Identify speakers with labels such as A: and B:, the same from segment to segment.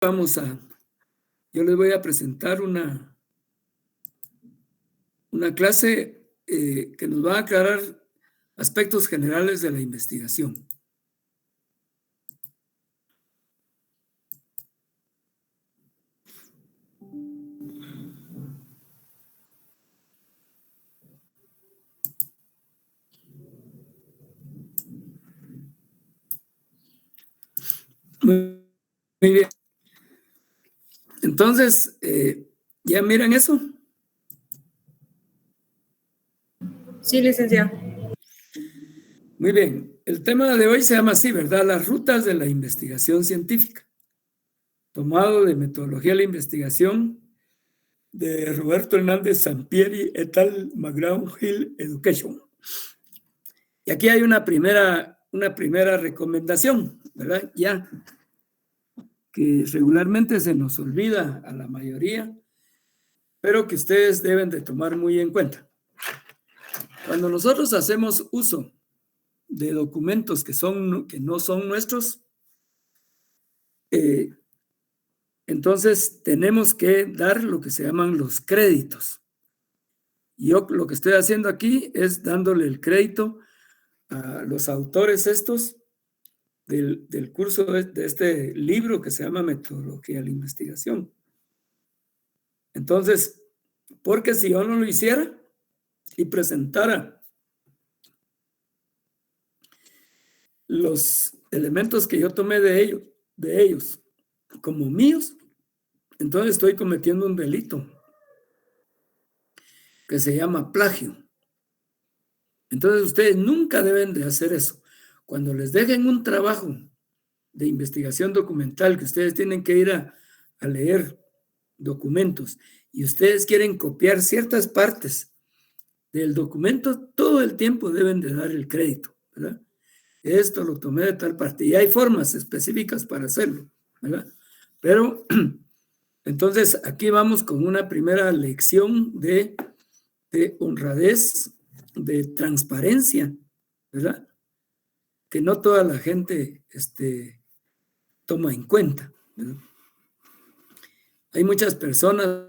A: Yo les voy a presentar una clase que nos va a aclarar aspectos generales de la investigación. Muy bien. Entonces, ¿ya miran eso?
B: Sí, licenciado.
A: Muy bien. El tema de hoy se llama así, ¿verdad? Las rutas de la investigación científica. Tomado de Metodología de la Investigación de Roberto Hernández Sampieri et al. McGraw-Hill Education. Y aquí hay una primera recomendación, ¿verdad? Ya que regularmente se nos olvida a la mayoría, pero que ustedes deben de tomar muy en cuenta. Cuando nosotros hacemos uso de documentos que no son nuestros, entonces tenemos que dar lo que se llaman los créditos. Yo lo que estoy haciendo aquí es dándole el crédito a los autores estos del curso de este libro que se llama Metodología de la Investigación. Entonces, porque si yo no lo hiciera y presentara los elementos que yo tomé de ellos como míos, entonces estoy cometiendo un delito que se llama plagio. Entonces ustedes nunca deben de hacer eso. Cuando les dejen un trabajo de investigación documental que ustedes tienen que ir a leer documentos y ustedes quieren copiar ciertas partes del documento, todo el tiempo deben de dar el crédito, ¿verdad? Esto lo tomé de tal parte y hay formas específicas para hacerlo, ¿verdad? Pero entonces aquí vamos con una primera lección de honradez, de transparencia, ¿verdad? Que no toda la gente toma en cuenta, ¿verdad? Hay muchas personas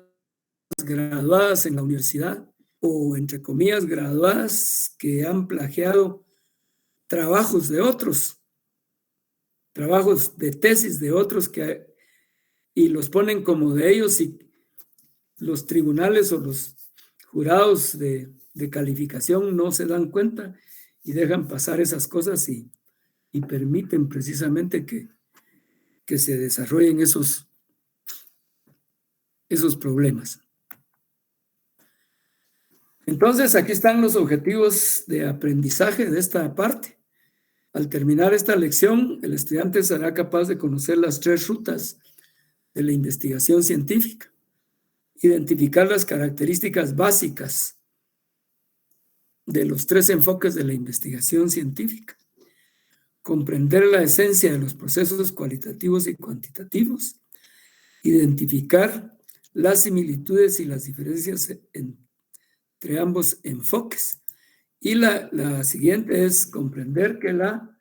A: graduadas en la universidad o, entre comillas, graduadas que han plagiado trabajos de otros, trabajos de tesis de otros y los ponen como de ellos, y los tribunales o los jurados de calificación no se dan cuenta y dejan pasar esas cosas y permiten precisamente que se desarrollen esos problemas. Entonces, aquí están los objetivos de aprendizaje de esta parte. Al terminar esta lección, el estudiante será capaz de conocer las 3 rutas de la investigación científica, identificar las características básicas de los 3 enfoques de la investigación científica, comprender la esencia de los procesos cualitativos y cuantitativos, identificar las similitudes y las diferencias entre ambos enfoques. Y la siguiente es comprender que la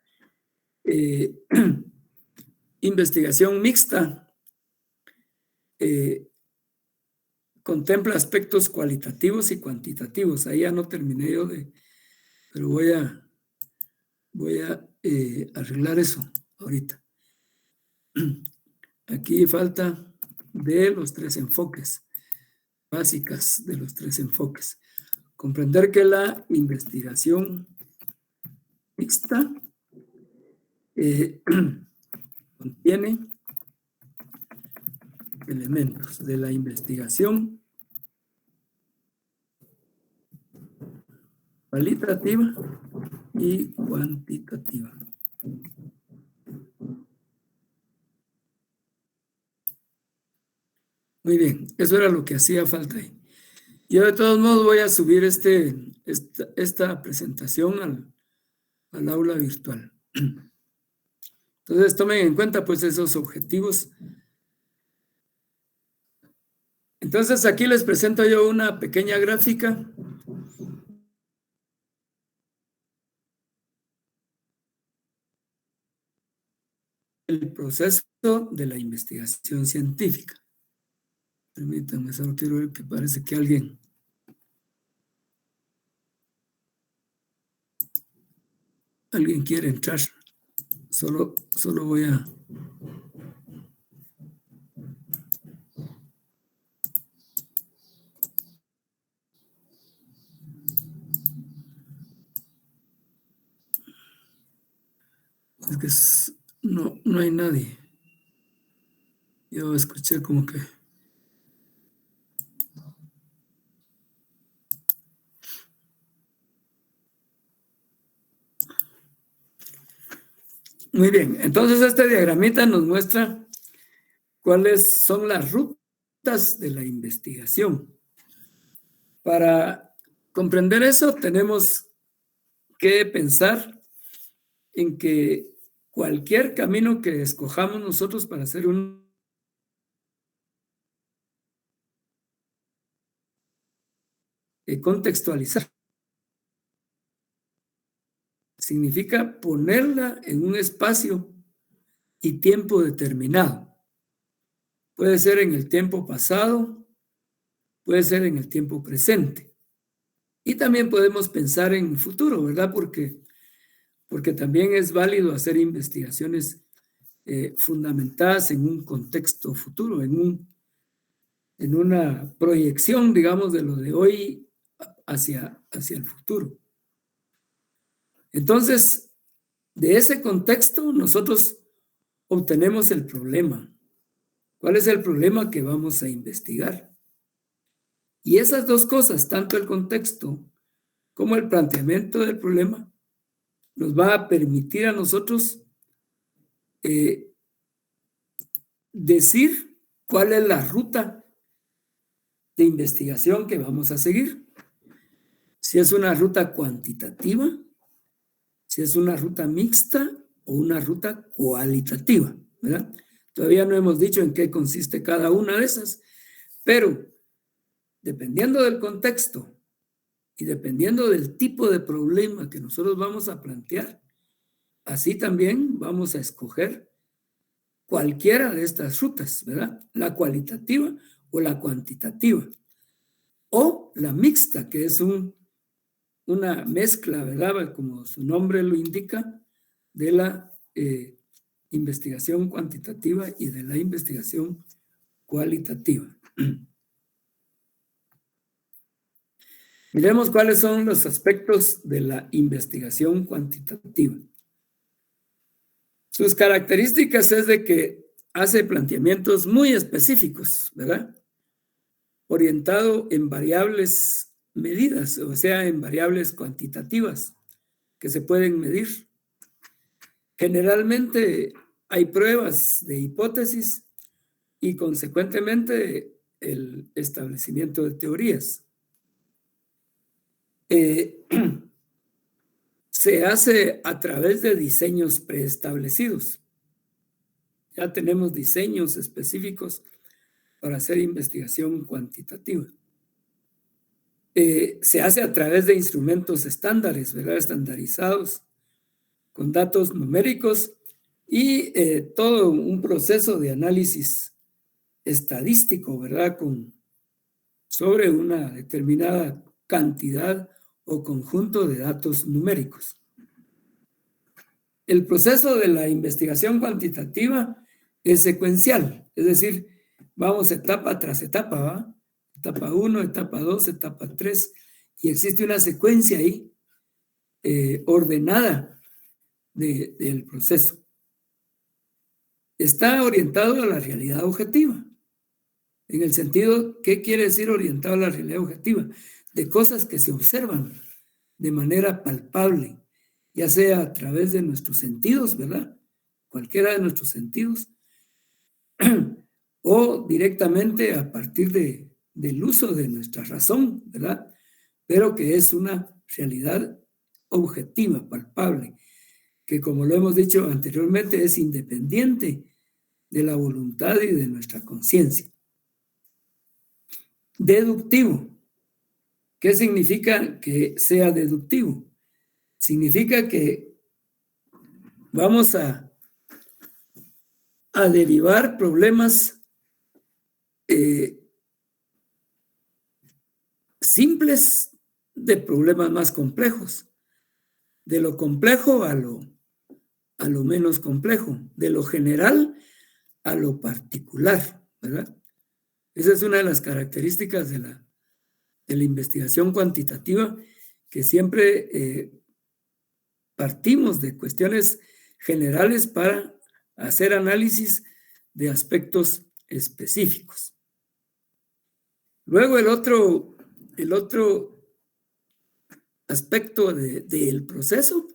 A: investigación mixta contempla aspectos cualitativos y cuantitativos. Ahí ya no terminé yo pero voy a arreglar eso ahorita. Aquí falta de los 3 enfoques, básicas de los 3 enfoques. Comprender que la investigación mixta contiene elementos de la investigación cualitativa y cuantitativa. Muy bien, eso era lo que hacía falta ahí. Yo de todos modos voy a subir esta presentación al aula virtual. Entonces tomen en cuenta pues esos objetivos. Entonces aquí les presento yo una pequeña gráfica el proceso de la investigación científica. Permítanme, solo quiero ver que parece que alguien quiere entrar. Solo voy a... Es que no hay nadie. Yo escuché como que... Muy bien, entonces este diagramita nos muestra cuáles son las rutas de la investigación. Para comprender eso tenemos que pensar en que cualquier camino que escojamos nosotros para hacer contextualizar significa ponerla en un espacio y tiempo determinado. Puede ser en el tiempo pasado, puede ser en el tiempo presente. Y también podemos pensar en futuro, ¿verdad? Porque también es válido hacer investigaciones fundamentadas en un contexto futuro, en una proyección, digamos, de lo de hoy hacia el futuro. Entonces, de ese contexto nosotros obtenemos el problema. ¿Cuál es el problema que vamos a investigar? Y esas dos cosas, tanto el contexto como el planteamiento del problema, nos va a permitir a nosotros decir cuál es la ruta de investigación que vamos a seguir. Si es una ruta cuantitativa, si es una ruta mixta o una ruta cualitativa, ¿verdad? Todavía no hemos dicho en qué consiste cada una de esas, pero dependiendo del contexto y dependiendo del tipo de problema que nosotros vamos a plantear, así también vamos a escoger cualquiera de estas rutas, ¿verdad? La cualitativa o la cuantitativa. O la mixta, que es una mezcla, ¿verdad? Como su nombre lo indica, de la investigación cuantitativa y de la investigación cualitativa. Miremos cuáles son los aspectos de la investigación cuantitativa. Sus características es de que hace planteamientos muy específicos, ¿verdad? Orientado en variables medidas, o sea, en variables cuantitativas que se pueden medir. Generalmente hay pruebas de hipótesis y consecuentemente el establecimiento de teorías. Se hace a través de diseños preestablecidos. Ya tenemos diseños específicos para hacer investigación cuantitativa. Se hace a través de instrumentos estándares, ¿verdad? Estandarizados, con datos numéricos y todo un proceso de análisis estadístico, ¿verdad? Sobre una determinada cantidad o conjunto de datos numéricos. El proceso de la investigación cuantitativa es secuencial, es decir, vamos etapa tras etapa, ¿va? Etapa 1, etapa 2, etapa 3, y existe una secuencia ahí ordenada del proceso. Está orientado a la realidad objetiva. En el sentido, ¿qué quiere decir orientado a la realidad objetiva? De cosas que se observan de manera palpable, ya sea a través de nuestros sentidos, ¿verdad? Cualquiera de nuestros sentidos, o directamente a partir del uso de nuestra razón, ¿verdad? Pero que es una realidad objetiva, palpable, que como lo hemos dicho anteriormente, es independiente de la voluntad y de nuestra conciencia. Deductivo. ¿Qué significa que sea deductivo? Significa que vamos a a derivar problemas simples de problemas más complejos, de lo complejo a lo menos complejo, de lo general a lo particular, ¿verdad? Esa es una de las características de la investigación cuantitativa, que siempre partimos de cuestiones generales para hacer análisis de aspectos específicos. Luego el otro aspecto del proceso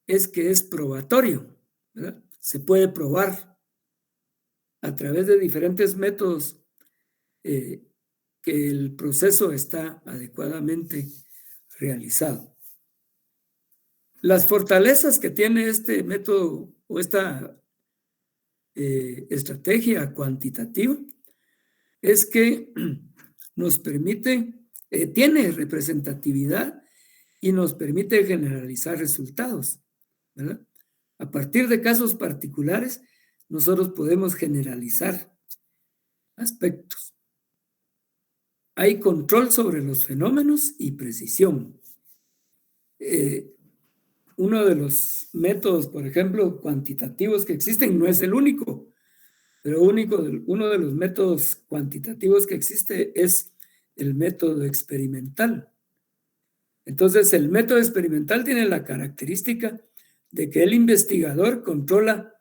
A: es que es probatorio, ¿verdad? Se puede probar a través de diferentes métodos que el proceso está adecuadamente realizado. Las fortalezas que tiene este método o esta estrategia cuantitativa es que nos permite, tiene representatividad y nos permite generalizar resultados, ¿verdad? A partir de casos particulares, nosotros podemos generalizar aspectos. Hay control sobre los fenómenos y precisión. Uno de los métodos, por ejemplo, cuantitativos que existen, no es el único, pero uno de los métodos cuantitativos que existe es el método experimental. Entonces, el método experimental tiene la característica de que el investigador controla,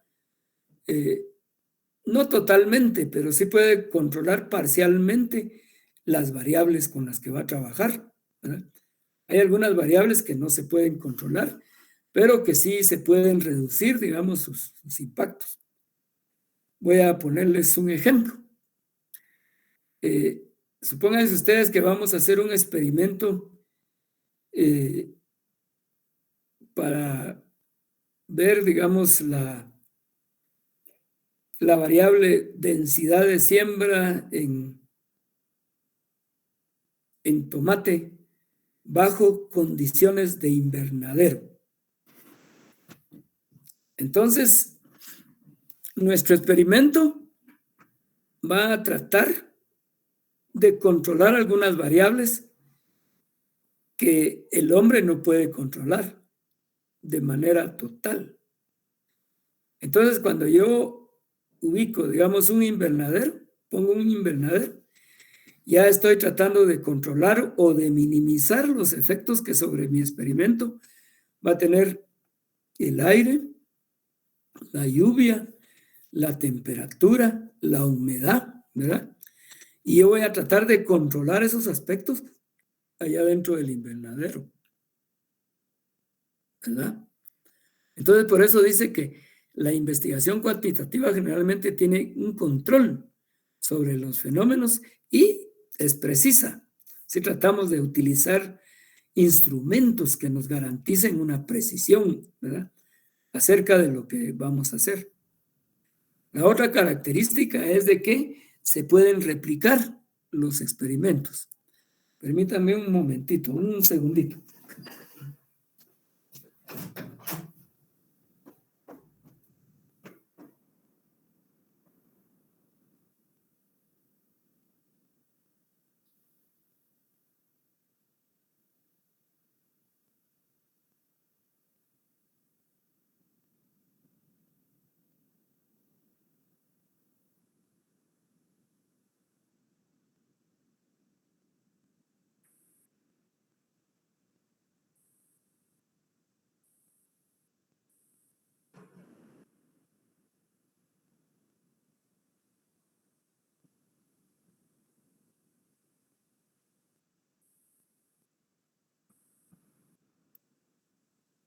A: no totalmente, pero sí puede controlar parcialmente las variables con las que va a trabajar, ¿verdad? Hay algunas variables que no se pueden controlar, pero que sí se pueden reducir, digamos, sus impactos. Voy a ponerles un ejemplo. Supónganse ustedes que vamos a hacer un experimento para ver, digamos, la variable densidad de siembra en tomate bajo condiciones de invernadero. Entonces, nuestro experimento va a tratar de controlar algunas variables que el hombre no puede controlar de manera total. Entonces, cuando yo ubico, digamos, un invernadero, pongo un invernadero, ya estoy tratando de controlar o de minimizar los efectos que sobre mi experimento va a tener el aire, la lluvia, la temperatura, la humedad, ¿verdad? Y yo voy a tratar de controlar esos aspectos allá dentro del invernadero, ¿verdad? Entonces, por eso dice que la investigación cuantitativa generalmente tiene un control sobre los fenómenos y es precisa. Si tratamos de utilizar instrumentos que nos garanticen una precisión, ¿verdad?, acerca de lo que vamos a hacer. La otra característica es de que se pueden replicar los experimentos. Permítanme un momentito, un segundito.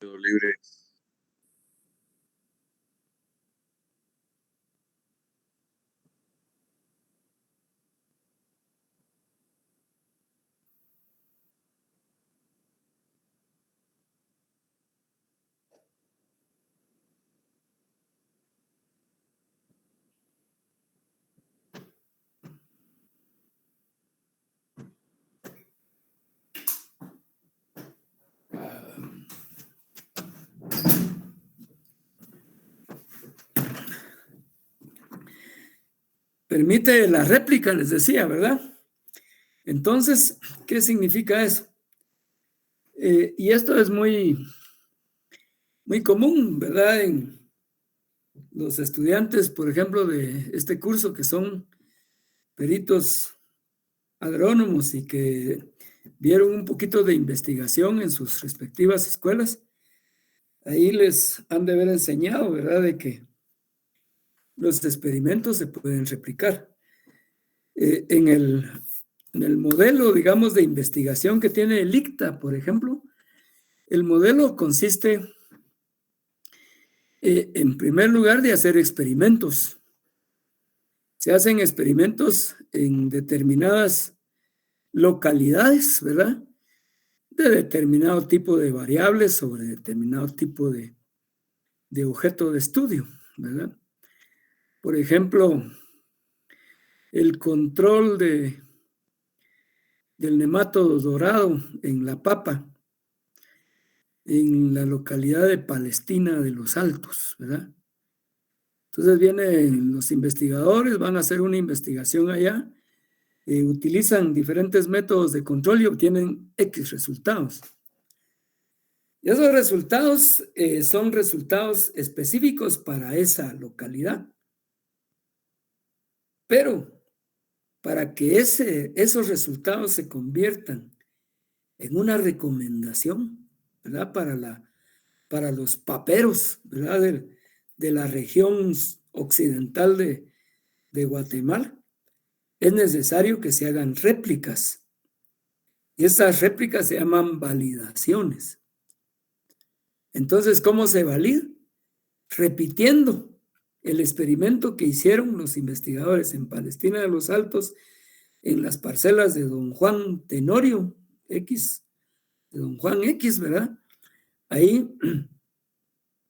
C: Libre.
A: permite la réplica, les decía, ¿verdad? Entonces, ¿qué significa eso? Y esto es muy común, ¿verdad? En los estudiantes, por ejemplo, de este curso que son peritos agrónomos y que vieron un poquito de investigación en sus respectivas escuelas, ahí les han de haber enseñado, ¿verdad?, de que los experimentos se pueden replicar. En el modelo, digamos, de investigación que tiene el ICTA, por ejemplo, el modelo consiste, en primer lugar, de hacer experimentos. Se hacen experimentos en determinadas localidades, ¿verdad?, de determinado tipo de variables sobre determinado tipo de objeto de estudio, ¿verdad? Por ejemplo, el control del nematodo dorado en la papa, en la localidad de Palestina de los Altos, ¿verdad? Entonces vienen los investigadores, van a hacer una investigación allá, utilizan diferentes métodos de control y obtienen X resultados. Y esos resultados son resultados específicos para esa localidad. Pero para que esos resultados se conviertan en una recomendación, ¿verdad?, para los paperos, ¿verdad?, de la región occidental de Guatemala, es necesario que se hagan réplicas. Y esas réplicas se llaman validaciones. Entonces, ¿cómo se valida? Repitiendo el experimento que hicieron los investigadores en Palestina de los Altos, en las parcelas de don Juan Tenorio X, de don Juan X, ¿verdad? Ahí,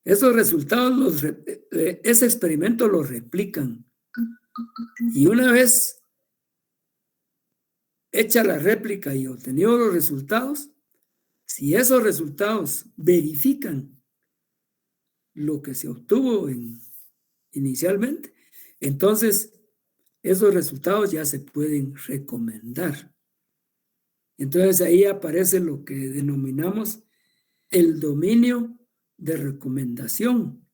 A: esos resultados, ese experimento lo replican. Y una vez hecha la réplica y obtenido los resultados, si esos resultados verifican lo que se obtuvo inicialmente, entonces esos resultados ya se pueden recomendar. Entonces ahí aparece lo que denominamos el dominio de recomendación.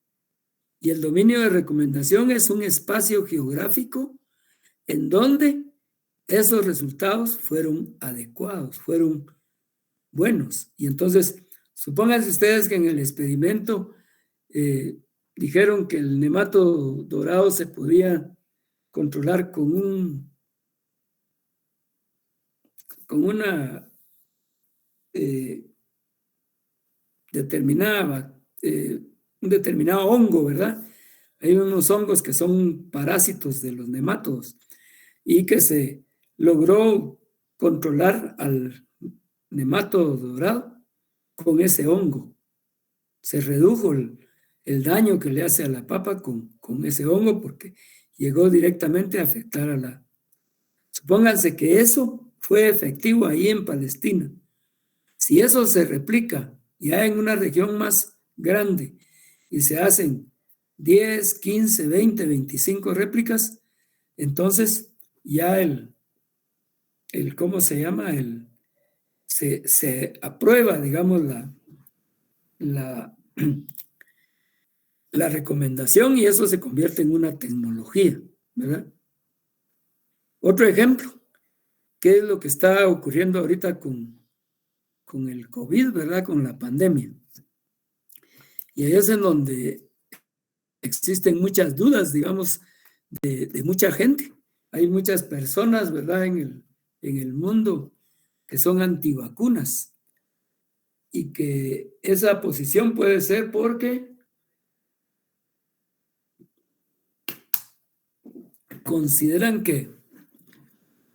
A: Y el dominio de recomendación es un espacio geográfico en donde esos resultados fueron adecuados, fueron buenos. Y entonces, supónganse ustedes que en el experimento dijeron que el nematodo dorado se podía controlar con una un determinado hongo, ¿verdad? Hay unos hongos que son parásitos de los nemátodos y que se logró controlar al nematodo dorado con ese hongo. Se redujo el daño que le hace a la papa con ese hongo porque llegó directamente a afectar a la... Supónganse que eso fue efectivo ahí en Palestina. Si eso se replica ya en una región más grande y se hacen 10, 15, 20, 25 réplicas, entonces ya ¿cómo se llama? Se aprueba, digamos, la recomendación y eso se convierte en una tecnología, ¿verdad? Otro ejemplo, ¿qué es lo que está ocurriendo ahorita con el COVID, ¿verdad? Con la pandemia. Y ahí es en donde existen muchas dudas, digamos, de mucha gente. Hay muchas personas, ¿verdad?, en el mundo que son antivacunas y que esa posición puede ser porque consideran que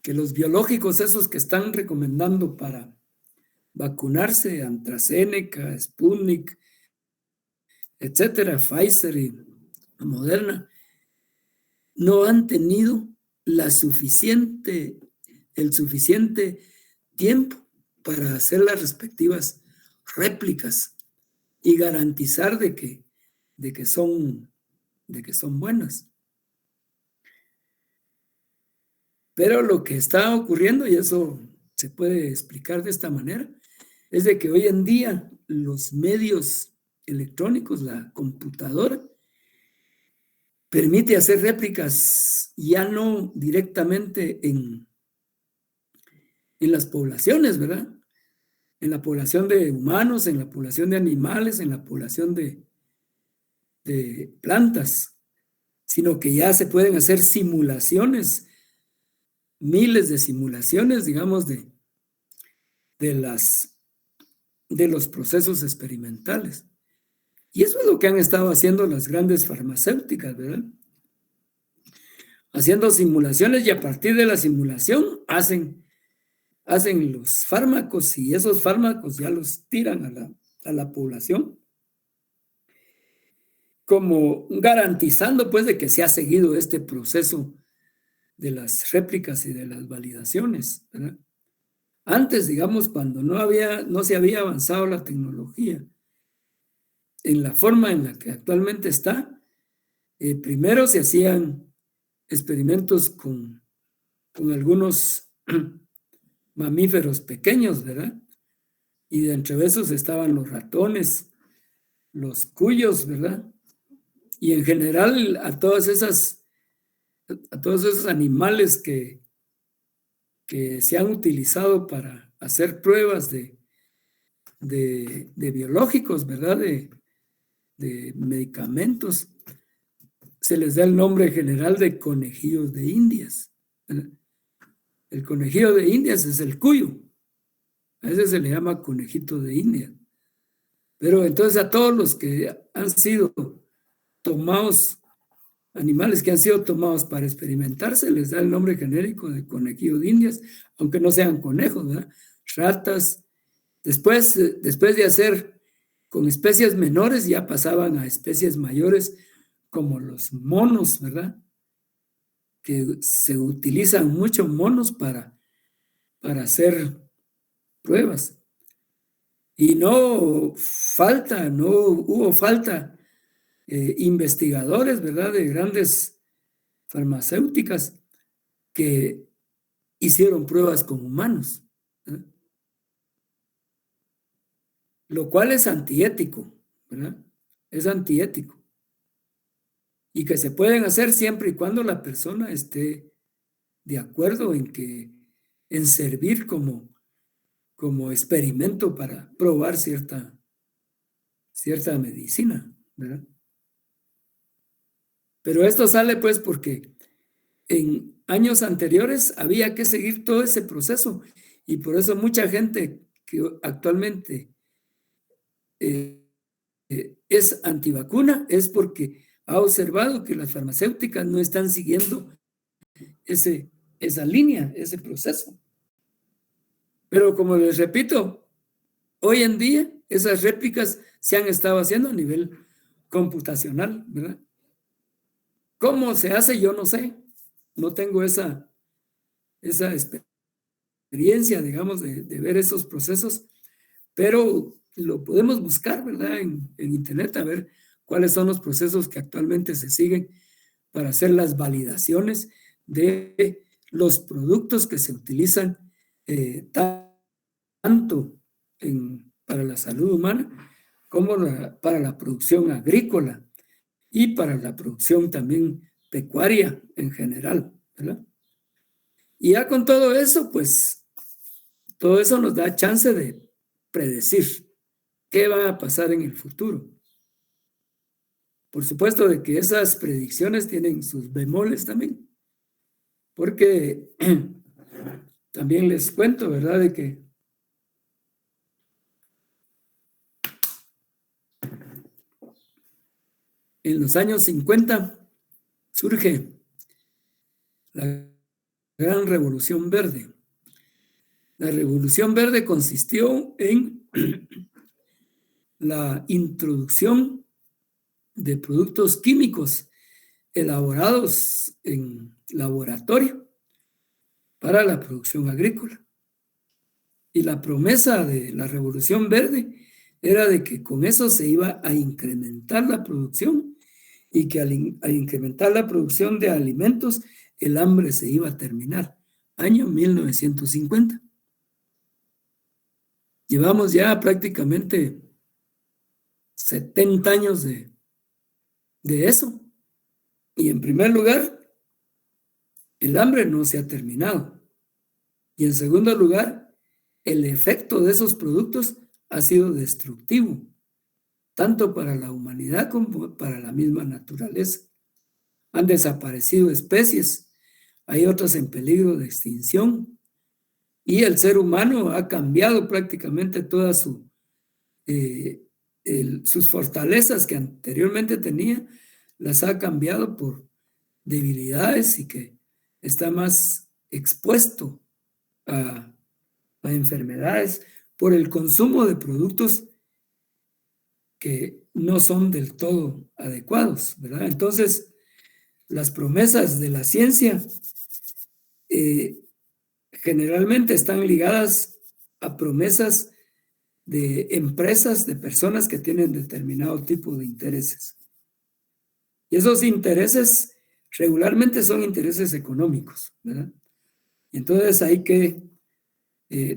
A: los biológicos esos que están recomendando para vacunarse, AstraZeneca, Sputnik, etcétera, Pfizer y Moderna, no han tenido el suficiente tiempo para hacer las respectivas réplicas y garantizar de que son buenas. Pero lo que está ocurriendo, y eso se puede explicar de esta manera, es de que hoy en día los medios electrónicos, la computadora, permite hacer réplicas ya no directamente en las poblaciones, ¿verdad? En la población de humanos, en la población de animales, en la población de plantas, sino que ya se pueden hacer simulaciones, miles de simulaciones, digamos, de los procesos experimentales. Y eso es lo que han estado haciendo las grandes farmacéuticas, ¿verdad? Haciendo simulaciones, y a partir de la simulación hacen los fármacos, y esos fármacos ya los tiran a la población, como garantizando pues de que se ha seguido este proceso de las réplicas y de las validaciones, ¿verdad? Antes, digamos, cuando no se había avanzado la tecnología en la forma en la que actualmente está, primero se hacían experimentos con algunos mamíferos pequeños, ¿verdad? Y de entre esos estaban los ratones, los cuyos, ¿verdad? Y en general a todos esos animales que se han utilizado para hacer pruebas de biológicos, ¿verdad? De medicamentos, se les da el nombre general de conejillos de Indias, ¿verdad? El conejillo de Indias es el cuyo, a ese se le llama conejito de Indias. Pero entonces a todos los que han sido tomados, animales que han sido tomados para experimentar, se les da el nombre genérico de conejillo de Indias, aunque no sean conejos, ¿verdad? Ratas. Después de hacer con especies menores, ya pasaban a especies mayores, como los monos, ¿verdad? Que se utilizan mucho monos para hacer pruebas. Y no hubo falta investigadores, ¿verdad? De grandes farmacéuticas que hicieron pruebas con humanos, ¿verdad? Lo cual es antiético, ¿verdad? Es antiético. Y que se pueden hacer siempre y cuando la persona esté de acuerdo en servir como experimento para probar cierta medicina, ¿verdad? Pero esto sale pues porque en años anteriores había que seguir todo ese proceso, y por eso mucha gente que actualmente es antivacuna es porque ha observado que las farmacéuticas no están siguiendo esa línea, ese proceso. Pero como les repito, hoy en día esas réplicas se han estado haciendo a nivel computacional, ¿verdad? ¿Cómo se hace? Yo no sé. No tengo esa experiencia, digamos, de ver esos procesos, pero lo podemos buscar, ¿verdad? En internet, a ver cuáles son los procesos que actualmente se siguen para hacer las validaciones de los productos que se utilizan tanto para la salud humana como para la producción agrícola y para la producción también pecuaria en general, ¿verdad? Y ya con todo eso, pues, todo eso nos da chance de predecir qué va a pasar en el futuro. Por supuesto de que esas predicciones tienen sus bemoles también, porque también les cuento, ¿verdad?, de que en los años 50 surge la Gran Revolución Verde. La Revolución Verde consistió en la introducción de productos químicos elaborados en laboratorio para la producción agrícola. Y la promesa de la Revolución Verde era de que con eso se iba a incrementar la producción, y que al incrementar la producción de alimentos, el hambre se iba a terminar. año 1950. Llevamos ya prácticamente 70 años de eso. Y en primer lugar, el hambre no se ha terminado. Y en segundo lugar, el efecto de esos productos ha sido destructivo, tanto para la humanidad como para la misma naturaleza. Han desaparecido especies, hay otras en peligro de extinción, y el ser humano ha cambiado prácticamente todas sus fortalezas que anteriormente tenía, las ha cambiado por debilidades y que está más expuesto a enfermedades por el consumo de productos que no son del todo adecuados, ¿verdad? Entonces, las promesas de la ciencia generalmente están ligadas a promesas de empresas, de personas que tienen determinado tipo de intereses. Y esos intereses regularmente son intereses económicos, ¿verdad? Y entonces hay que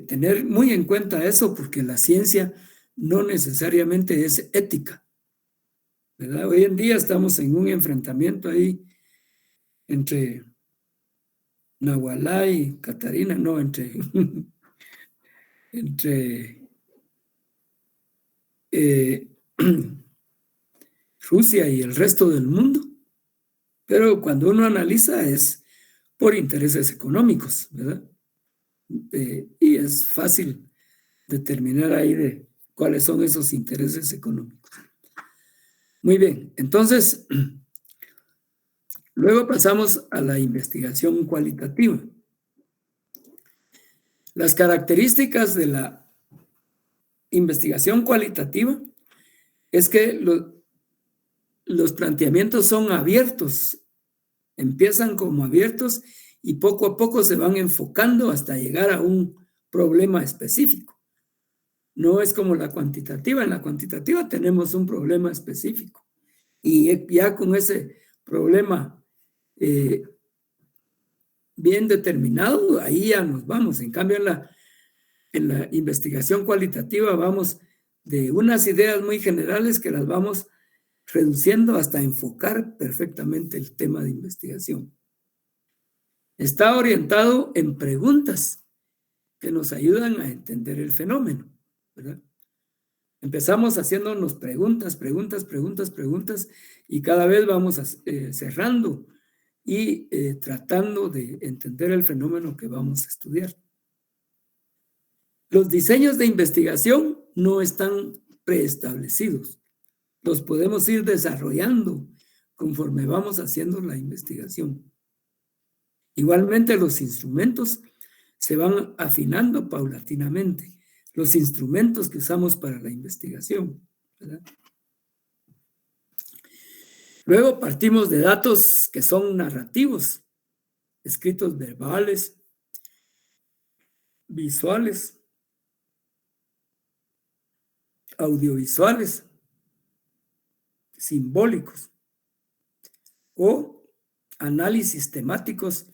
A: tener muy en cuenta eso, porque la ciencia no necesariamente es ética, ¿verdad? Hoy en día estamos en un enfrentamiento ahí entre Nahualá y Catarina, no, entre Rusia y el resto del mundo. Pero cuando uno analiza es por intereses económicos, ¿verdad? Y es fácil determinar ahí de cuáles son esos intereses económicos. Muy bien, entonces, luego pasamos a la investigación cualitativa. Las características de la investigación cualitativa es que los planteamientos son abiertos, empiezan como abiertos y poco a poco se van enfocando hasta llegar a un problema específico. No es como la cuantitativa. En la cuantitativa tenemos un problema específico y ya con ese problema bien determinado, ahí ya nos vamos. En cambio, en la investigación cualitativa vamos de unas ideas muy generales que las vamos reduciendo hasta enfocar perfectamente el tema de investigación. Está orientado en preguntas que nos ayudan a entender el fenómeno, ¿verdad? Empezamos haciéndonos preguntas, y cada vez vamos cerrando y tratando de entender el fenómeno que vamos a estudiar. Los diseños de investigación no están preestablecidos. Los podemos ir desarrollando conforme vamos haciendo la investigación. Igualmente, los instrumentos se van afinando paulatinamente. Los instrumentos que usamos para la investigación, ¿verdad? Luego partimos de datos que son narrativos, escritos verbales, visuales, audiovisuales, simbólicos o análisis temáticos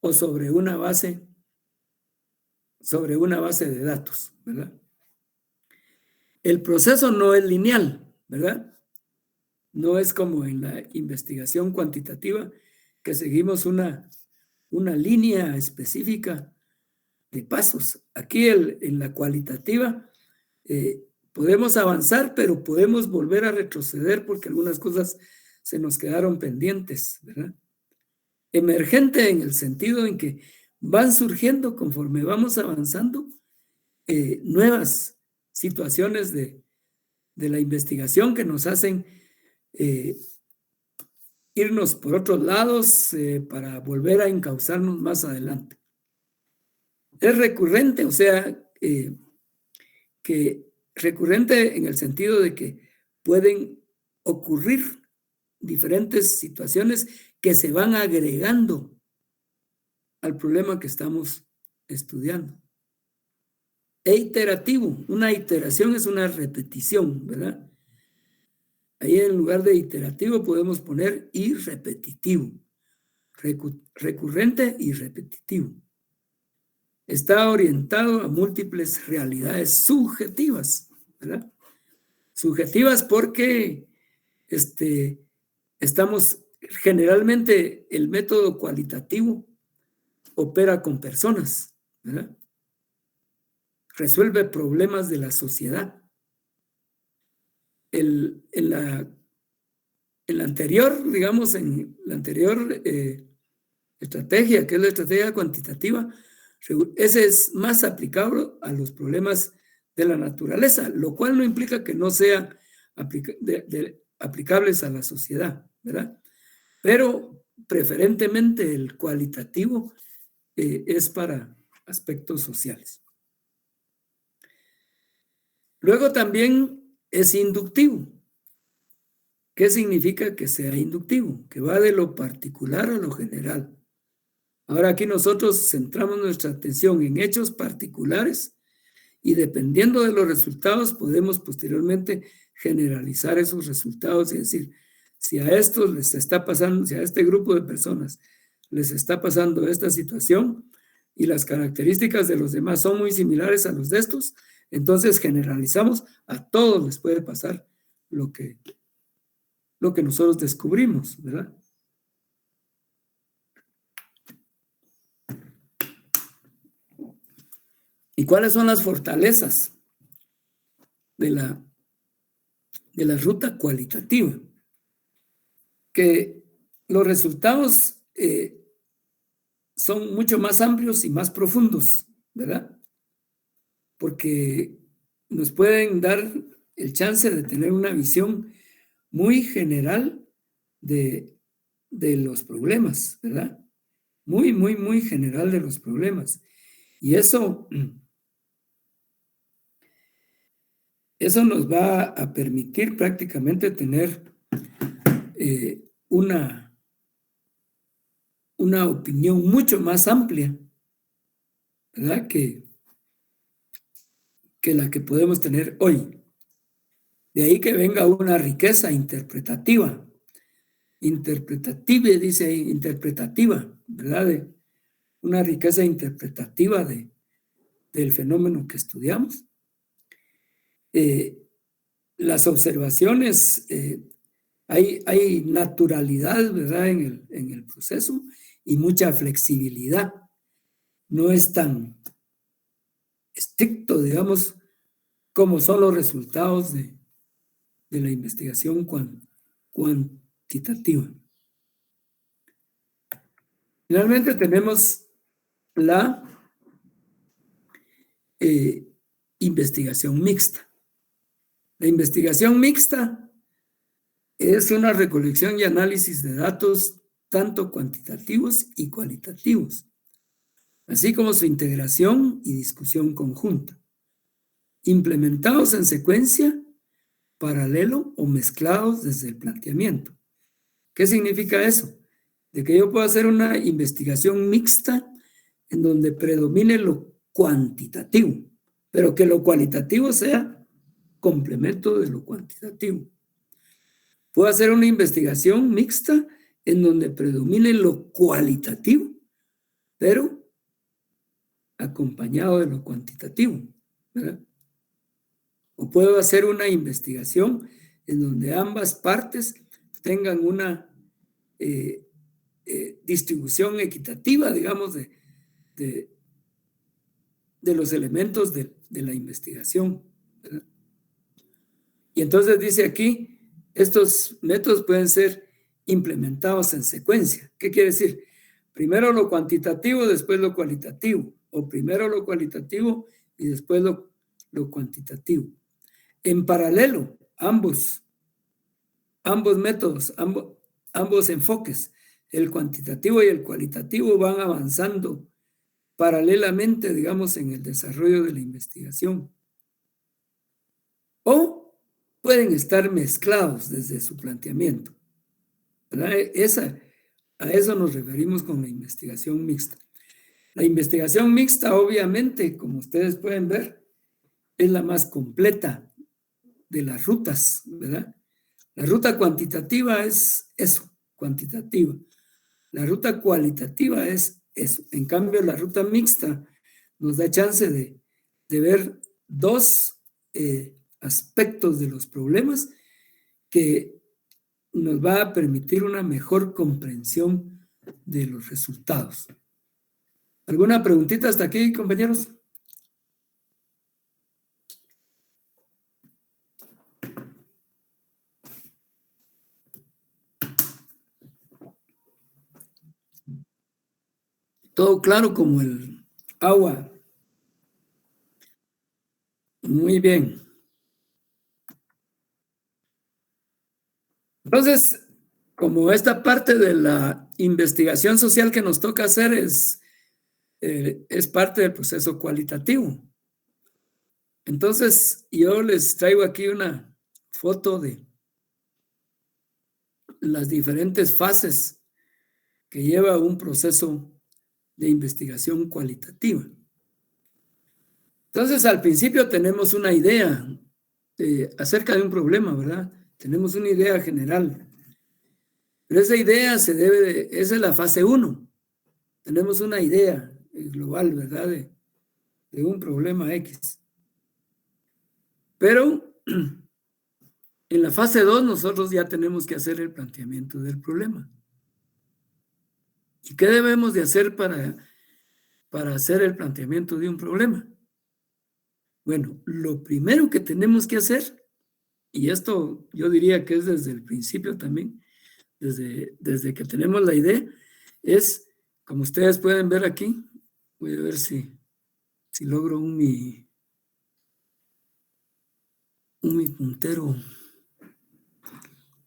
A: o sobre una base de datos, ¿verdad? El proceso no es lineal, ¿verdad? No es como en la investigación cuantitativa que seguimos una línea específica de pasos. Aquí en la cualitativa podemos avanzar, pero podemos volver a retroceder porque algunas cosas se nos quedaron pendientes, ¿verdad? Emergente en el sentido en que van surgiendo conforme vamos avanzando nuevas situaciones de la investigación que nos hacen irnos por otros lados para volver a encauzarnos más adelante. Es recurrente, o sea, que recurrente en el sentido de que pueden ocurrir diferentes situaciones que se van agregando al problema que estamos estudiando. E iterativo, una iteración es una repetición, ¿verdad? Ahí en lugar de iterativo podemos poner y repetitivo, recurrente y repetitivo. está orientado a múltiples realidades subjetivas, ¿verdad? Subjetivas porque estamos, generalmente el método cualitativo opera con personas, ¿verdad? Resuelve problemas de la sociedad. En la anterior, digamos, en la anterior estrategia, que es la estrategia cuantitativa, ese es más aplicable a los problemas de la naturaleza, lo cual no implica que no sean aplicables a la sociedad, ¿verdad? Pero preferentemente el cualitativo es para aspectos sociales. Luego también es inductivo. ¿Qué significa que sea inductivo? Que va de lo particular a lo general. Ahora aquí nosotros centramos nuestra atención en hechos particulares y dependiendo de los resultados podemos posteriormente generalizar esos resultados y decir, si a estos les está pasando, si a este grupo de personas les está pasando esta situación y las características de los demás son muy similares a los de estos, entonces generalizamos, a todos les puede pasar lo que nosotros descubrimos, ¿verdad? ¿Y cuáles son las fortalezas de la ruta cualitativa? Que los resultados son mucho más amplios y más profundos, ¿verdad? Porque nos pueden dar el chance de tener una visión muy general de los problemas, ¿verdad? Muy, muy, muy general de los problemas. Y eso nos va a permitir prácticamente tener una opinión mucho más amplia, ¿verdad? Que la que podemos tener hoy. De ahí que venga una riqueza interpretativa. Interpretativa, dice ahí, interpretativa, ¿verdad? Una riqueza interpretativa del fenómeno que estudiamos. Las observaciones, hay naturalidad, ¿verdad? En el proceso y mucha flexibilidad. No es tan estricto, digamos, como son los resultados de la investigación cuantitativa. Finalmente tenemos la investigación mixta. La investigación mixta es una recolección y análisis de datos tanto cuantitativos y cualitativos, así como su integración y discusión conjunta, implementados en secuencia, paralelo o mezclados desde el planteamiento. ¿Qué significa eso? De que yo puedo hacer una investigación mixta en donde predomine lo cuantitativo, pero que lo cualitativo sea complemento de lo cuantitativo. Puedo hacer una investigación mixta en donde predomine lo cualitativo, pero acompañado de lo cuantitativo, ¿verdad? O puedo hacer una investigación en donde ambas partes tengan una distribución equitativa, digamos, de los elementos de la investigación, ¿verdad? Y entonces dice aquí, estos métodos pueden ser implementados en secuencia. ¿Qué quiere decir? Primero lo cuantitativo, después lo cualitativo, o primero lo cualitativo y después lo cuantitativo. En paralelo, ambos métodos, ambos enfoques, el cuantitativo y el cualitativo, van avanzando paralelamente, digamos, en el desarrollo de la investigación. O pueden estar mezclados desde su planteamiento, ¿verdad? A eso nos referimos con la investigación mixta. La investigación mixta, obviamente, como ustedes pueden ver, es la más completa de las rutas, ¿verdad? La ruta cuantitativa es eso, cuantitativa. La ruta cualitativa es eso. En cambio, la ruta mixta nos da chance de ver dos aspectos de los problemas que nos va a permitir una mejor comprensión de los resultados. ¿Alguna preguntita hasta aquí, compañeros? Todo claro como el agua. Muy bien. Entonces, como esta parte de la investigación social que nos toca hacer es parte del proceso cualitativo. Entonces, yo les traigo aquí una foto de las diferentes fases que lleva un proceso de investigación cualitativa. Entonces, al principio tenemos una idea acerca de un problema, ¿verdad? Tenemos una idea general. Pero esa idea esa es la fase 1. Tenemos una idea global, ¿verdad? De un problema X. Pero en la fase 2 nosotros ya tenemos que hacer el planteamiento del problema. ¿Y qué debemos de hacer para hacer el planteamiento de un problema? Bueno, lo primero que tenemos que hacer, y esto yo diría que es desde el principio también, desde que tenemos la idea, es, como ustedes pueden ver aquí, voy a ver si logro mi puntero,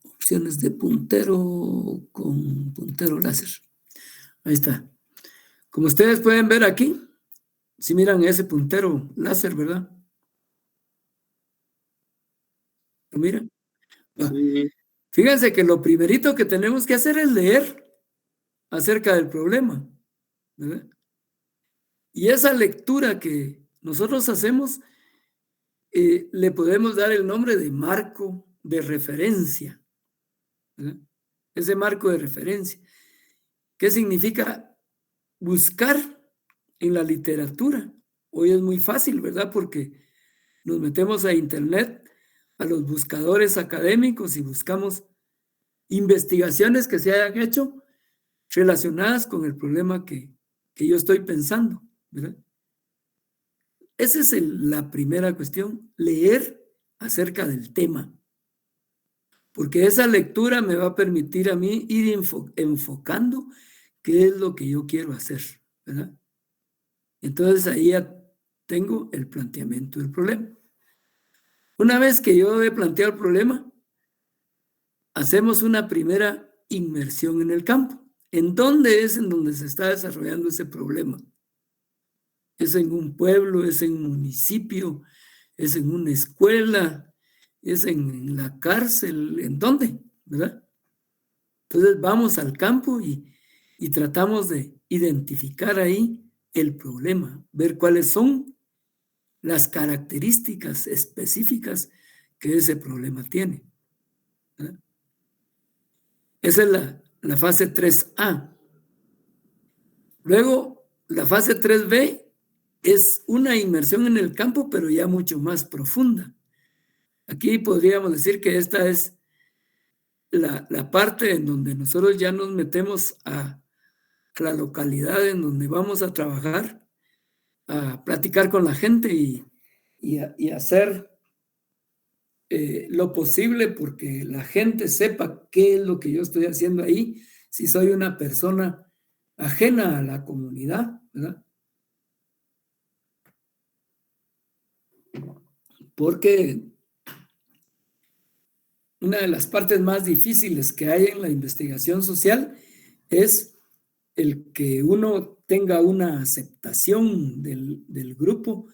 A: opciones de puntero con puntero láser. Ahí está. Como ustedes pueden ver aquí, si miran ese puntero láser, ¿verdad? ¿Lo miran?
C: Sí.
A: Fíjense que lo primerito que tenemos que hacer es leer acerca del problema, ¿verdad? Y esa lectura que nosotros hacemos, le podemos dar el nombre de marco de referencia, ¿verdad? Ese marco de referencia. ¿Qué significa? Buscar en la literatura. Hoy es muy fácil, ¿verdad? Porque nos metemos a internet, a los buscadores académicos y buscamos investigaciones que se hayan hecho relacionadas con el problema que yo estoy pensando, ¿verdad? Esa es la primera cuestión, leer acerca del tema. Porque esa lectura me va a permitir a mí ir enfocando qué es lo que yo quiero hacer, ¿verdad? Entonces ahí ya tengo el planteamiento del problema. Una vez que yo he planteado el problema, hacemos una primera inmersión en el campo. ¿En dónde es en donde se está desarrollando ese problema? ¿Es en un pueblo? ¿Es en un municipio? ¿Es en una escuela? ¿Es en la cárcel? ¿En dónde? ¿Verdad? Entonces vamos al campo y tratamos de identificar ahí el problema, ver cuáles son las características específicas que ese problema tiene, ¿verdad? Esa es la fase 3A. Luego, la fase 3B es una inmersión en el campo, pero ya mucho más profunda. Aquí podríamos decir que esta es la parte en donde nosotros ya nos metemos a la localidad en donde vamos a trabajar, a platicar con la gente y hacer lo posible porque la gente sepa qué es lo que yo estoy haciendo ahí, si soy una persona ajena a la comunidad, ¿verdad? Porque una de las partes más difíciles que hay en la investigación social es el que uno tenga una aceptación del grupo,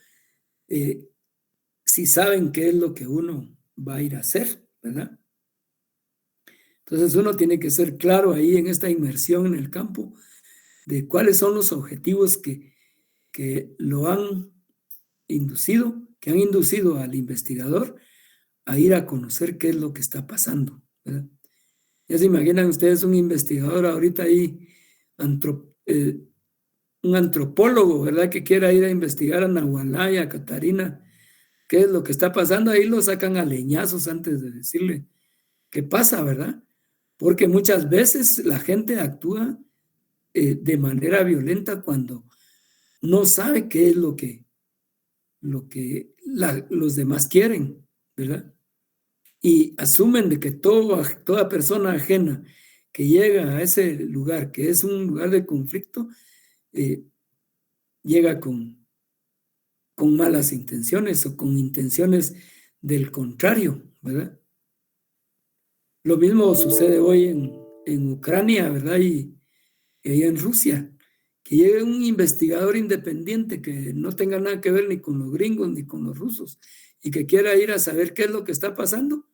A: si saben qué es lo que uno va a ir a hacer, ¿verdad? Entonces uno tiene que ser claro ahí en esta inmersión en el campo de cuáles son los objetivos que lo han inducido, que han inducido al investigador a ir a conocer qué es lo que está pasando, ¿verdad? Ya se imaginan ustedes un investigador ahorita ahí un antropólogo, ¿verdad?, que quiera ir a investigar a Nahualá y a Catarina qué es lo que está pasando, ahí lo sacan a leñazos antes de decirle qué pasa, ¿verdad? Porque muchas veces la gente actúa de manera violenta cuando no sabe qué es lo que los demás quieren, ¿verdad? Y asumen de que toda persona ajena que llega a ese lugar, que es un lugar de conflicto, llega con malas intenciones o con intenciones del contrario, ¿verdad? Lo mismo sucede hoy en Ucrania, ¿verdad? Y ahí en Rusia, que llegue un investigador independiente que no tenga nada que ver ni con los gringos ni con los rusos y que quiera ir a saber qué es lo que está pasando,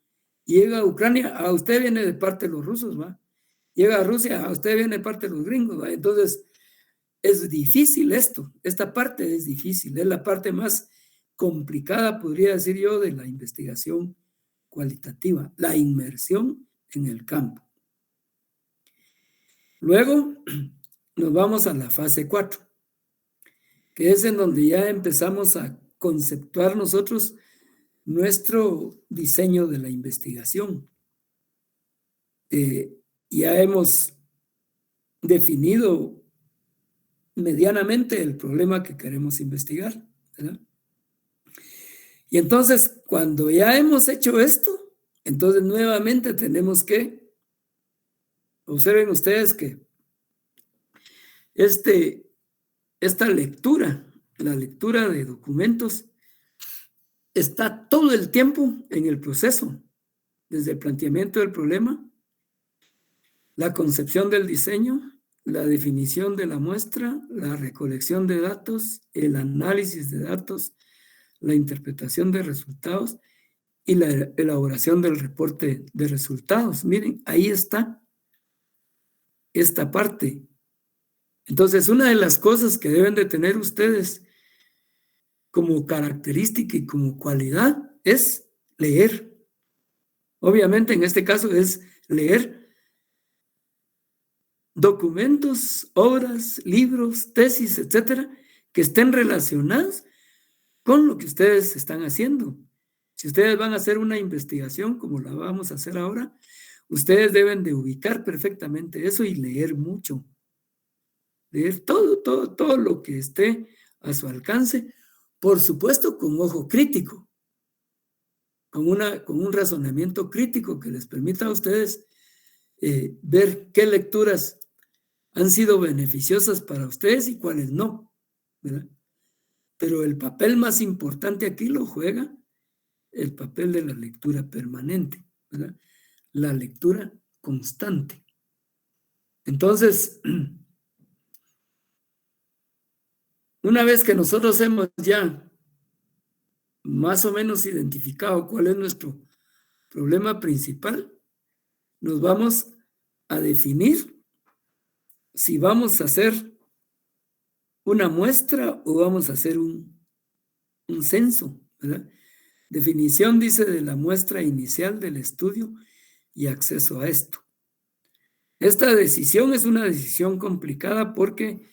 A: y llega a Ucrania, a usted viene de parte de los rusos, ¿va? Llega a Rusia, a usted viene de parte de los gringos, ¿va? Entonces, es difícil esto, esta parte es difícil, es la parte más complicada, podría decir yo, de la investigación cualitativa, la inmersión en el campo. Luego nos vamos a la fase 4, que es en donde ya empezamos a conceptuar nosotros nuestro diseño de la investigación. Ya hemos definido medianamente el problema que queremos investigar, ¿verdad? Y entonces, cuando ya hemos hecho esto, entonces nuevamente tenemos que, observen ustedes que esta lectura, la lectura de documentos, está todo el tiempo en el proceso, desde el planteamiento del problema, la concepción del diseño, la definición de la muestra, la recolección de datos, el análisis de datos, la interpretación de resultados y la elaboración del reporte de resultados. Miren, ahí está esta parte. Entonces, una de las cosas que deben de tener ustedes como característica y como cualidad es leer. Obviamente, en este caso es leer documentos, obras, libros, tesis, etcétera, que estén relacionados con lo que ustedes están haciendo. Si ustedes van a hacer una investigación como la vamos a hacer ahora, ustedes deben de ubicar perfectamente eso y leer mucho. Leer todo lo que esté a su alcance, por supuesto con ojo crítico, con un razonamiento crítico que les permita a ustedes ver qué lecturas han sido beneficiosas para ustedes y cuáles no, ¿verdad? Pero el papel más importante aquí lo juega el papel de la lectura permanente, ¿verdad? La lectura constante. Entonces, una vez que nosotros hemos ya más o menos identificado cuál es nuestro problema principal, nos vamos a definir si vamos a hacer una muestra o vamos a hacer un censo, ¿verdad? Definición, dice, de la muestra inicial del estudio y acceso a esto. Esta decisión es una decisión complicada porque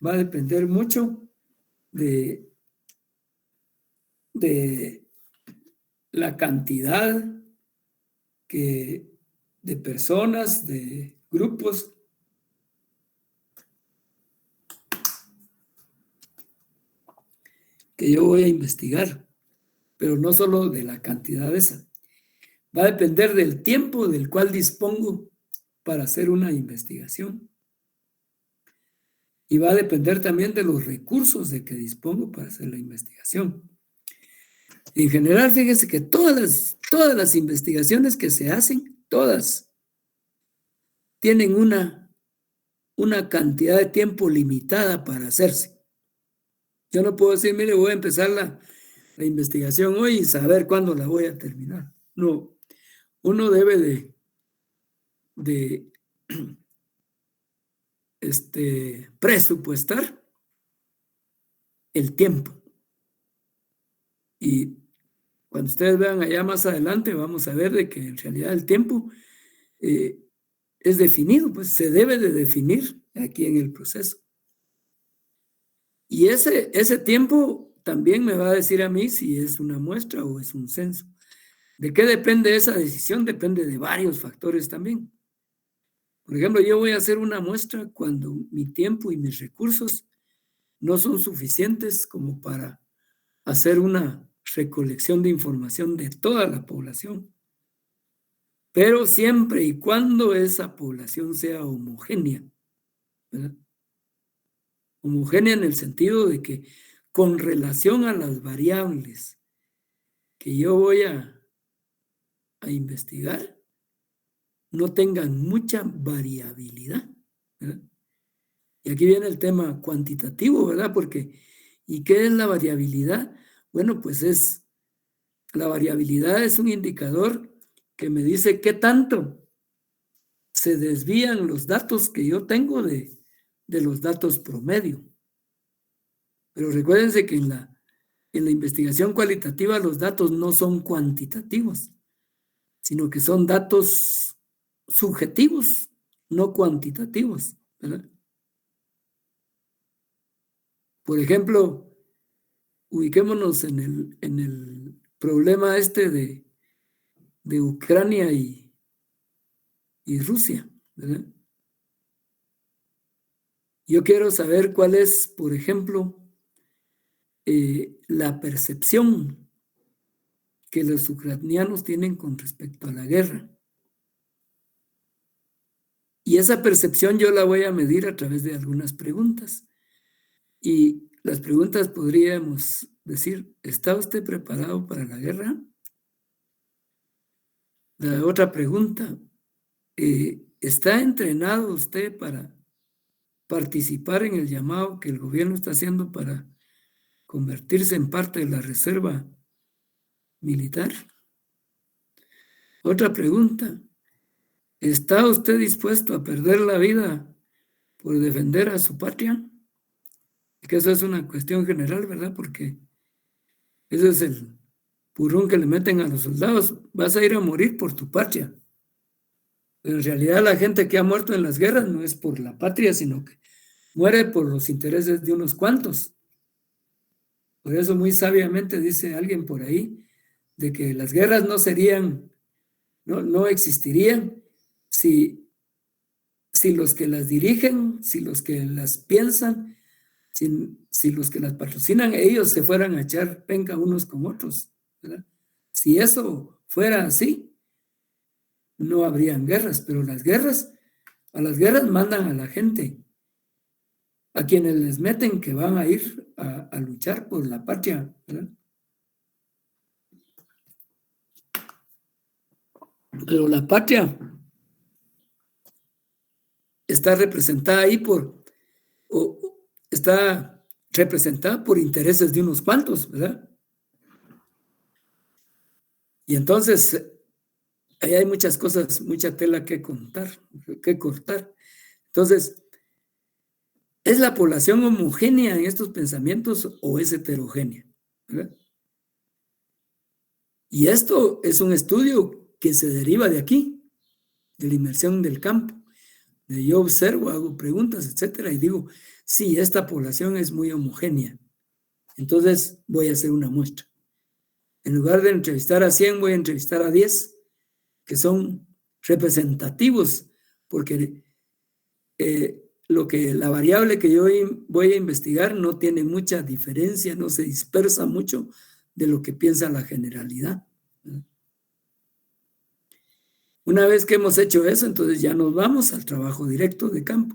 A: va a depender mucho de la cantidad de personas, de grupos que yo voy a investigar, pero no solo de la cantidad esa. Va a depender del tiempo del cual dispongo para hacer una investigación. Y va a depender también de los recursos de que dispongo para hacer la investigación. En general, fíjense que todas las investigaciones que se hacen, todas, tienen una cantidad de tiempo limitada para hacerse. Yo no puedo decir, mire, voy a empezar la investigación hoy y saber cuándo la voy a terminar. No, uno debe de presupuestar el tiempo. Y cuando ustedes vean allá más adelante, vamos a ver de que en realidad el tiempo es definido, pues se debe de definir aquí en el proceso. Y ese tiempo también me va a decir a mí si es una muestra o es un censo. ¿De qué depende esa decisión? Depende de varios factores también. Por ejemplo, yo voy a hacer una muestra cuando mi tiempo y mis recursos no son suficientes como para hacer una recolección de información de toda la población, pero siempre y cuando esa población sea homogénea, ¿verdad? Homogénea en el sentido de que con relación a las variables que yo voy a investigar, no tengan mucha variabilidad, ¿verdad? Y aquí viene el tema cuantitativo, ¿verdad? Porque, ¿y qué es la variabilidad? Bueno, pues la variabilidad es un indicador que me dice qué tanto se desvían los datos que yo tengo de los datos promedio. Pero recuérdense que en la investigación cualitativa los datos no son cuantitativos, sino que son datos subjetivos, no cuantitativos, ¿verdad? Por ejemplo, ubiquémonos en el problema de Ucrania y Rusia, ¿verdad? Yo quiero saber cuál es, por ejemplo, la percepción que los ucranianos tienen con respecto a la guerra. Y esa percepción yo la voy a medir a través de algunas preguntas. Y las preguntas podríamos decir, ¿está usted preparado para la guerra? La otra pregunta, ¿está entrenado usted para participar en el llamado que el gobierno está haciendo para convertirse en parte de la reserva militar? Otra pregunta, ¿está usted dispuesto a perder la vida por defender a su patria? Que eso es una cuestión general, ¿verdad? Porque ese es el purrón que le meten a los soldados. Vas a ir a morir por tu patria. Pero en realidad la gente que ha muerto en las guerras no es por la patria, sino que muere por los intereses de unos cuantos. Por eso muy sabiamente dice alguien por ahí, de que las guerras no serían, no existirían si los que las dirigen, si los que las piensan, si los que las patrocinan, ellos se fueran a echar penca unos con otros, ¿verdad? Si eso fuera así, no habrían guerras, pero a las guerras mandan a la gente, a quienes les meten que van a ir a luchar por la patria, ¿verdad? Pero la patria está representada ahí está representada por intereses de unos cuantos, ¿verdad? Y entonces ahí hay muchas cosas, mucha tela que cortar. Entonces, ¿es la población homogénea en estos pensamientos o es heterogénea? ¿Verdad? Y esto es un estudio que se deriva de aquí, de la inmersión del campo. Yo observo, hago preguntas, etcétera, y digo, sí, esta población es muy homogénea. Entonces voy a hacer una muestra. En lugar de entrevistar a 100, voy a entrevistar a 10, que son representativos, porque la variable que yo voy a investigar no tiene mucha diferencia, no se dispersa mucho de lo que piensa la generalidad. Una vez que hemos hecho eso, entonces ya nos vamos al trabajo directo de campo,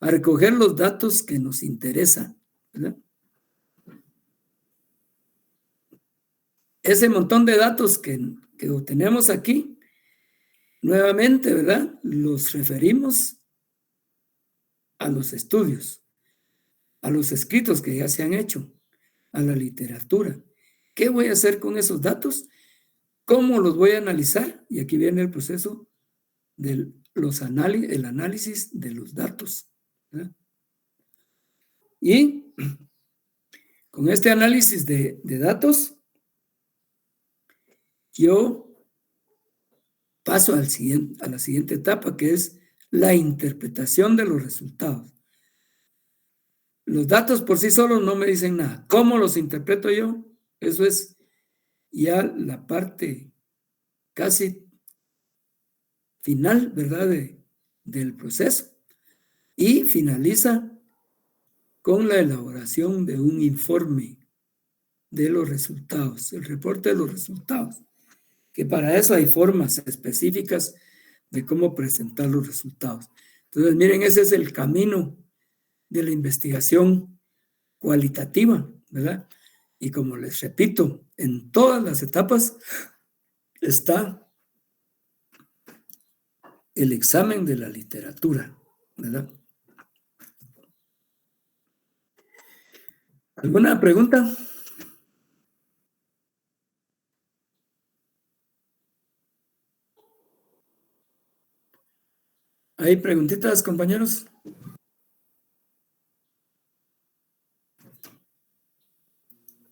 A: a recoger los datos que nos interesan, ¿verdad? Ese montón de datos que obtenemos aquí, nuevamente, ¿verdad? Los referimos a los estudios, a los escritos que ya se han hecho, a la literatura. ¿Qué voy a hacer con esos datos? ¿Cómo los voy a analizar? Y aquí viene el proceso del el análisis de los datos, ¿verdad? Y con este análisis de datos, yo paso a la siguiente etapa, que es la interpretación de los resultados. Los datos por sí solos no me dicen nada. ¿Cómo los interpreto yo? Eso es ya la parte casi final, ¿verdad? Del proceso. Y finaliza con la elaboración de un informe de los resultados, el reporte de los resultados, que para eso hay formas específicas de cómo presentar los resultados. Entonces, miren, ese es el camino de la investigación cualitativa, ¿verdad? Y como les repito, en todas las etapas está el examen de la literatura, ¿verdad? ¿Alguna pregunta? ¿Hay preguntitas, compañeros?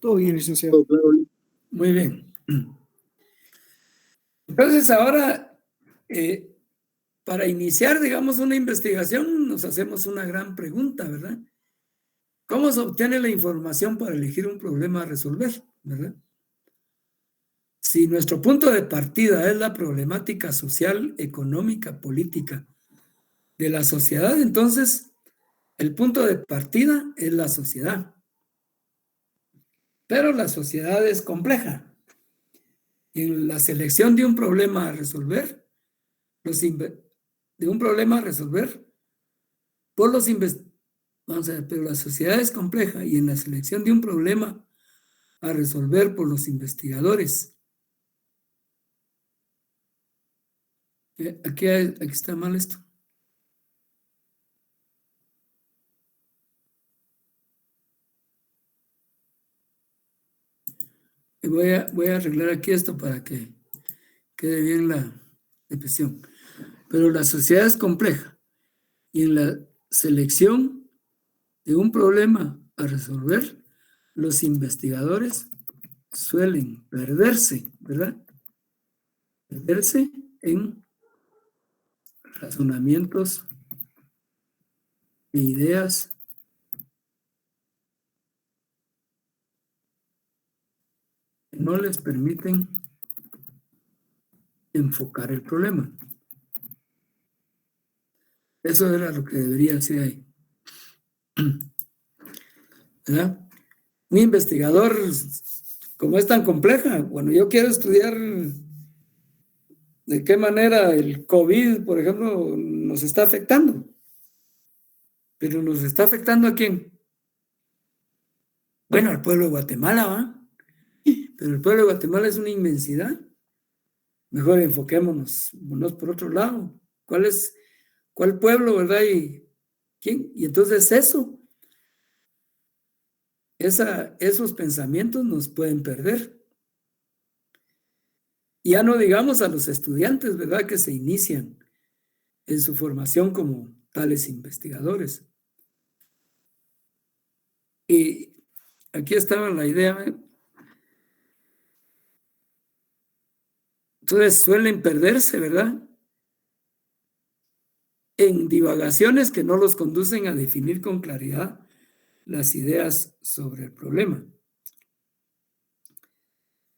D: Todo bien, licenciado.
A: Muy bien. Entonces, ahora, para iniciar, digamos, una investigación, nos hacemos una gran pregunta, ¿verdad? ¿Cómo se obtiene la información para elegir un problema a resolver, ¿verdad? Si nuestro punto de partida es la problemática social, económica, política de la sociedad, entonces el punto de partida es la sociedad. Pero la sociedad es compleja. En la selección de un problema a resolver, vamos a ver, pero la sociedad es compleja y en la selección de un problema a resolver por los investigadores. Aquí está mal esto. Voy a arreglar aquí esto para que quede bien la expresión. Pero la sociedad es compleja y en la selección de un problema a resolver, los investigadores suelen perderse, ¿verdad? Perderse en razonamientos e ideas que no les permiten enfocar el problema. Eso era lo que debería decir ahí. ¿Verdad? Un investigador, como es tan compleja, bueno, yo quiero estudiar de qué manera el COVID, por ejemplo, nos está afectando. Pero nos está afectando ¿a quién? Bueno, al pueblo de Guatemala, ¿va? Pero el pueblo de Guatemala es una inmensidad. Mejor enfoquémonos por otro lado. ¿Cuál pueblo, verdad? ¿Y quién? Y entonces esos pensamientos nos pueden perder. Y ya no digamos a los estudiantes, ¿verdad? Que se inician en su formación como tales investigadores. Y aquí estaba la idea. Entonces suelen perderse, ¿verdad? En divagaciones que no los conducen a definir con claridad las ideas sobre el problema.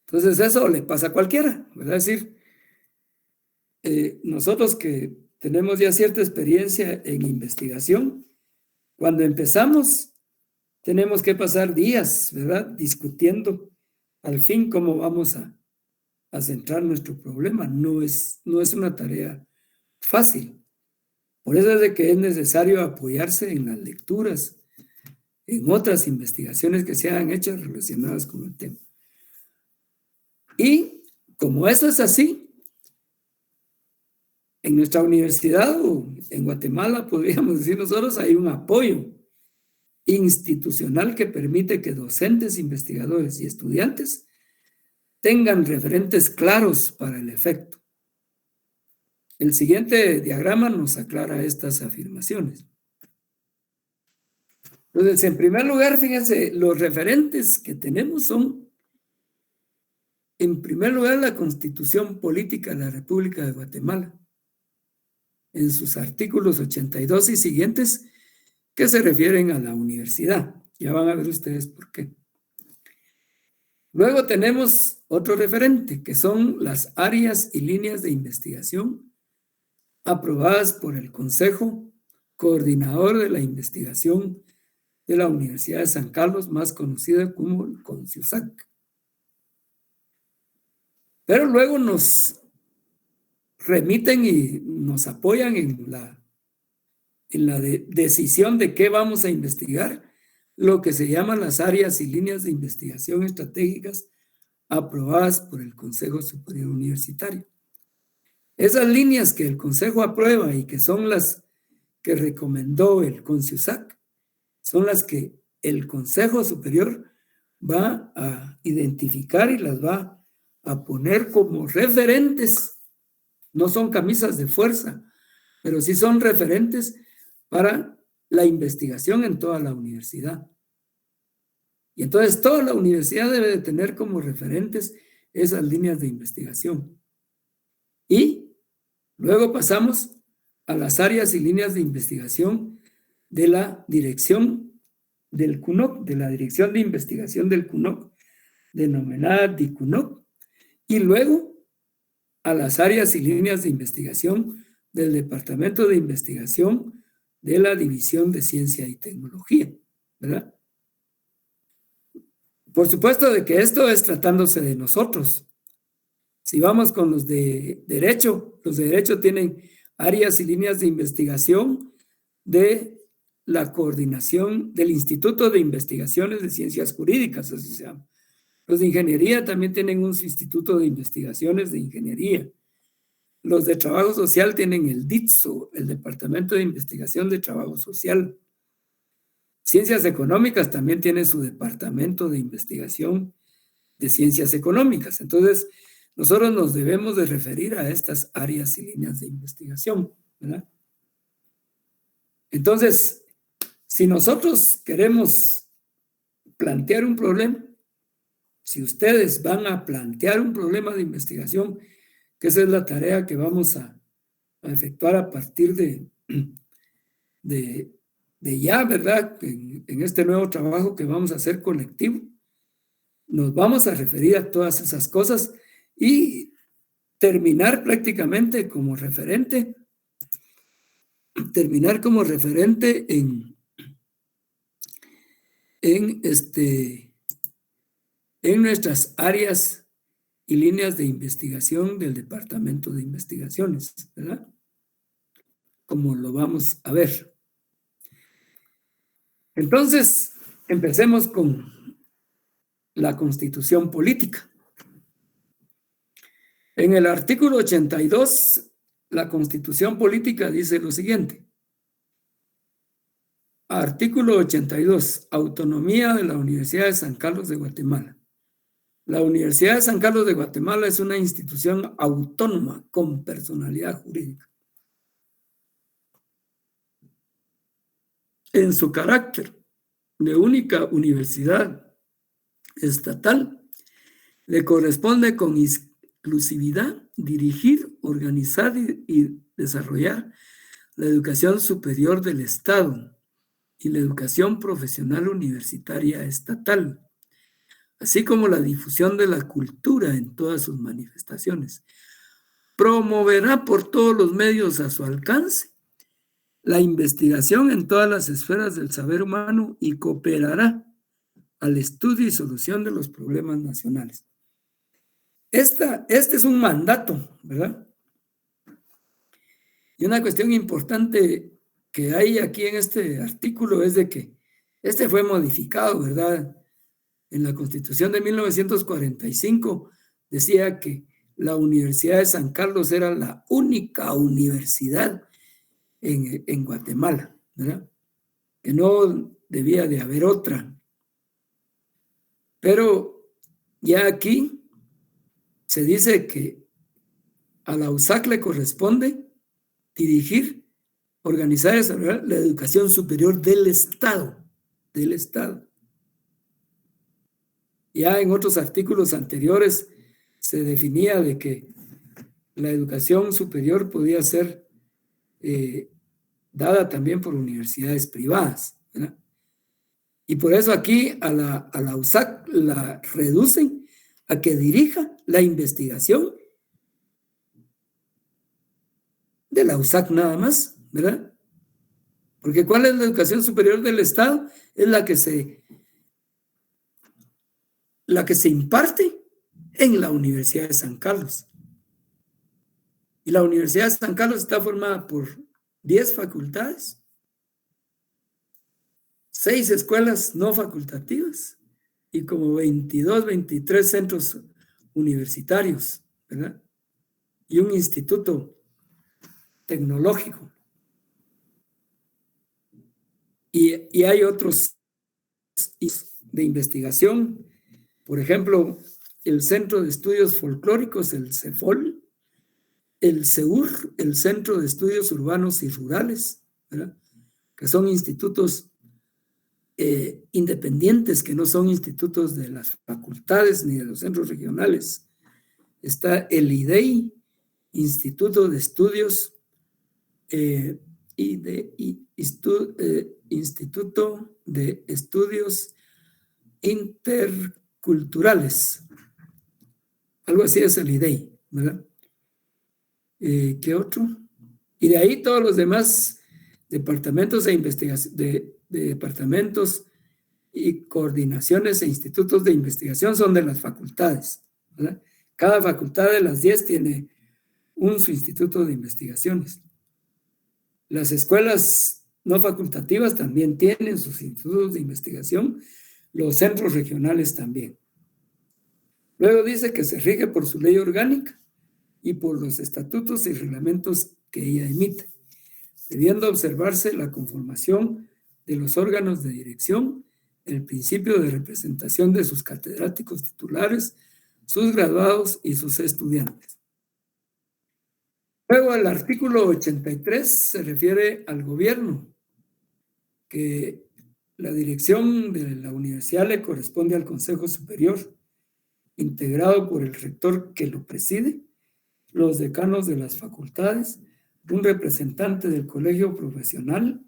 A: Entonces eso le pasa a cualquiera, ¿verdad? Es decir, nosotros que tenemos ya cierta experiencia en investigación, cuando empezamos tenemos que pasar días, ¿verdad? Discutiendo al fin cómo vamos a centrar nuestro problema. No es una tarea fácil. Por eso es de que es necesario apoyarse en las lecturas, en otras investigaciones que se han hecho relacionadas con el tema. Y como eso es así, en nuestra universidad o en Guatemala, podríamos decir nosotros, hay un apoyo institucional que permite que docentes, investigadores y estudiantes tengan referentes claros para el efecto. El siguiente diagrama nos aclara estas afirmaciones. Entonces, en primer lugar, fíjense, los referentes que tenemos son, en primer lugar, la Constitución Política de la República de Guatemala. En sus artículos 82 y siguientes, que se refieren a la universidad. Ya van a ver ustedes por qué. Luego tenemos otro referente, que son las áreas y líneas de investigación aprobadas por el Consejo Coordinador de la Investigación de la Universidad de San Carlos, más conocida como el CONCIUSAC. Pero luego nos remiten y nos apoyan en la decisión de qué vamos a investigar, lo que se llaman las áreas y líneas de investigación estratégicas aprobadas por el Consejo Superior Universitario. Esas líneas que el Consejo aprueba y que son las que recomendó el CONCIUSAC, son las que el Consejo Superior va a identificar y las va a poner como referentes. No son camisas de fuerza, pero sí son referentes para la investigación en toda la universidad. Y entonces toda la universidad debe de tener como referentes esas líneas de investigación. Y luego pasamos a las áreas y líneas de investigación de la dirección del CUNOC, de la Dirección de Investigación del CUNOC, denominada DICUNOC, y luego a las áreas y líneas de investigación del Departamento de Investigación de la División de Ciencia y Tecnología, ¿verdad? Por supuesto de que esto es tratándose de nosotros. Si vamos con los de derecho tienen áreas y líneas de investigación de la coordinación del Instituto de Investigaciones de Ciencias Jurídicas, así se llama. Los de ingeniería también tienen un instituto de investigaciones de ingeniería. Los de trabajo social tienen el DITSO, el Departamento de Investigación de Trabajo Social. Ciencias económicas también tiene su departamento de investigación de ciencias económicas. Entonces, nosotros nos debemos de referir a estas áreas y líneas de investigación, ¿verdad? Entonces, si nosotros queremos plantear un problema, si ustedes van a plantear un problema de investigación, que esa es la tarea que vamos a efectuar a partir de ya, ¿verdad? En este nuevo trabajo que vamos a hacer colectivo, nos vamos a referir a todas esas cosas y terminar prácticamente como referente, en nuestras áreas y líneas de investigación del Departamento de Investigaciones, ¿verdad? Como lo vamos a ver. Entonces, empecemos con la Constitución Política. En el artículo 82, la Constitución Política dice lo siguiente. Artículo 82, autonomía de la Universidad de San Carlos de Guatemala. La Universidad de San Carlos de Guatemala es una institución autónoma con personalidad jurídica. En su carácter de única universidad estatal, le corresponde con exclusividad dirigir, organizar y desarrollar la educación superior del Estado y la educación profesional universitaria estatal, así como la difusión de la cultura en todas sus manifestaciones. Promoverá por todos los medios a su alcance la investigación en todas las esferas del saber humano y cooperará al estudio y solución de los problemas nacionales. Este es un mandato, ¿verdad? Y una cuestión importante que hay aquí en este artículo es de que este fue modificado, ¿verdad? En la Constitución de 1945 decía que la Universidad de San Carlos era la única universidad en Guatemala, ¿verdad? Que no debía de haber otra. Pero ya aquí se dice que a la USAC le corresponde dirigir, organizar y desarrollar la educación superior del Estado. Ya en otros artículos anteriores se definía de que la educación superior podía ser dada también por universidades privadas, ¿verdad? Y por eso aquí a la USAC la reducen a que dirija la investigación de la USAC nada más, ¿verdad? Porque ¿cuál es la educación superior del Estado? Es la que se imparte en la Universidad de San Carlos. Y la Universidad de San Carlos está formada por 10 facultades, 6 escuelas no facultativas y como 22, 23 centros universitarios, ¿verdad? Y un instituto tecnológico. Y hay otros de investigación, por ejemplo, el Centro de Estudios Folclóricos, el CEFOL, el CEUR, el Centro de Estudios Urbanos y Rurales, ¿verdad? Que son institutos independientes, que no son institutos de las facultades ni de los centros regionales. Está el IDEI, Instituto de Estudios Instituto de Estudios Interculturales. Algo así es el IDEI, ¿verdad? ¿Qué otro? Y de ahí todos los demás departamentos de investigación, de departamentos y coordinaciones e institutos de investigación son de las facultades, ¿verdad? Cada facultad de las 10 tiene su instituto de investigaciones. Las escuelas no facultativas también tienen sus institutos de investigación, los centros regionales también. Luego dice que se rige por su ley orgánica y por los estatutos y reglamentos que ella emite, debiendo observarse la conformación de los órganos de dirección, el principio de representación de sus catedráticos titulares, sus graduados y sus estudiantes. Luego el artículo 83 se refiere al gobierno, que la dirección de la universidad le corresponde al Consejo Superior, integrado por el rector que lo preside, los decanos de las facultades, un representante del colegio profesional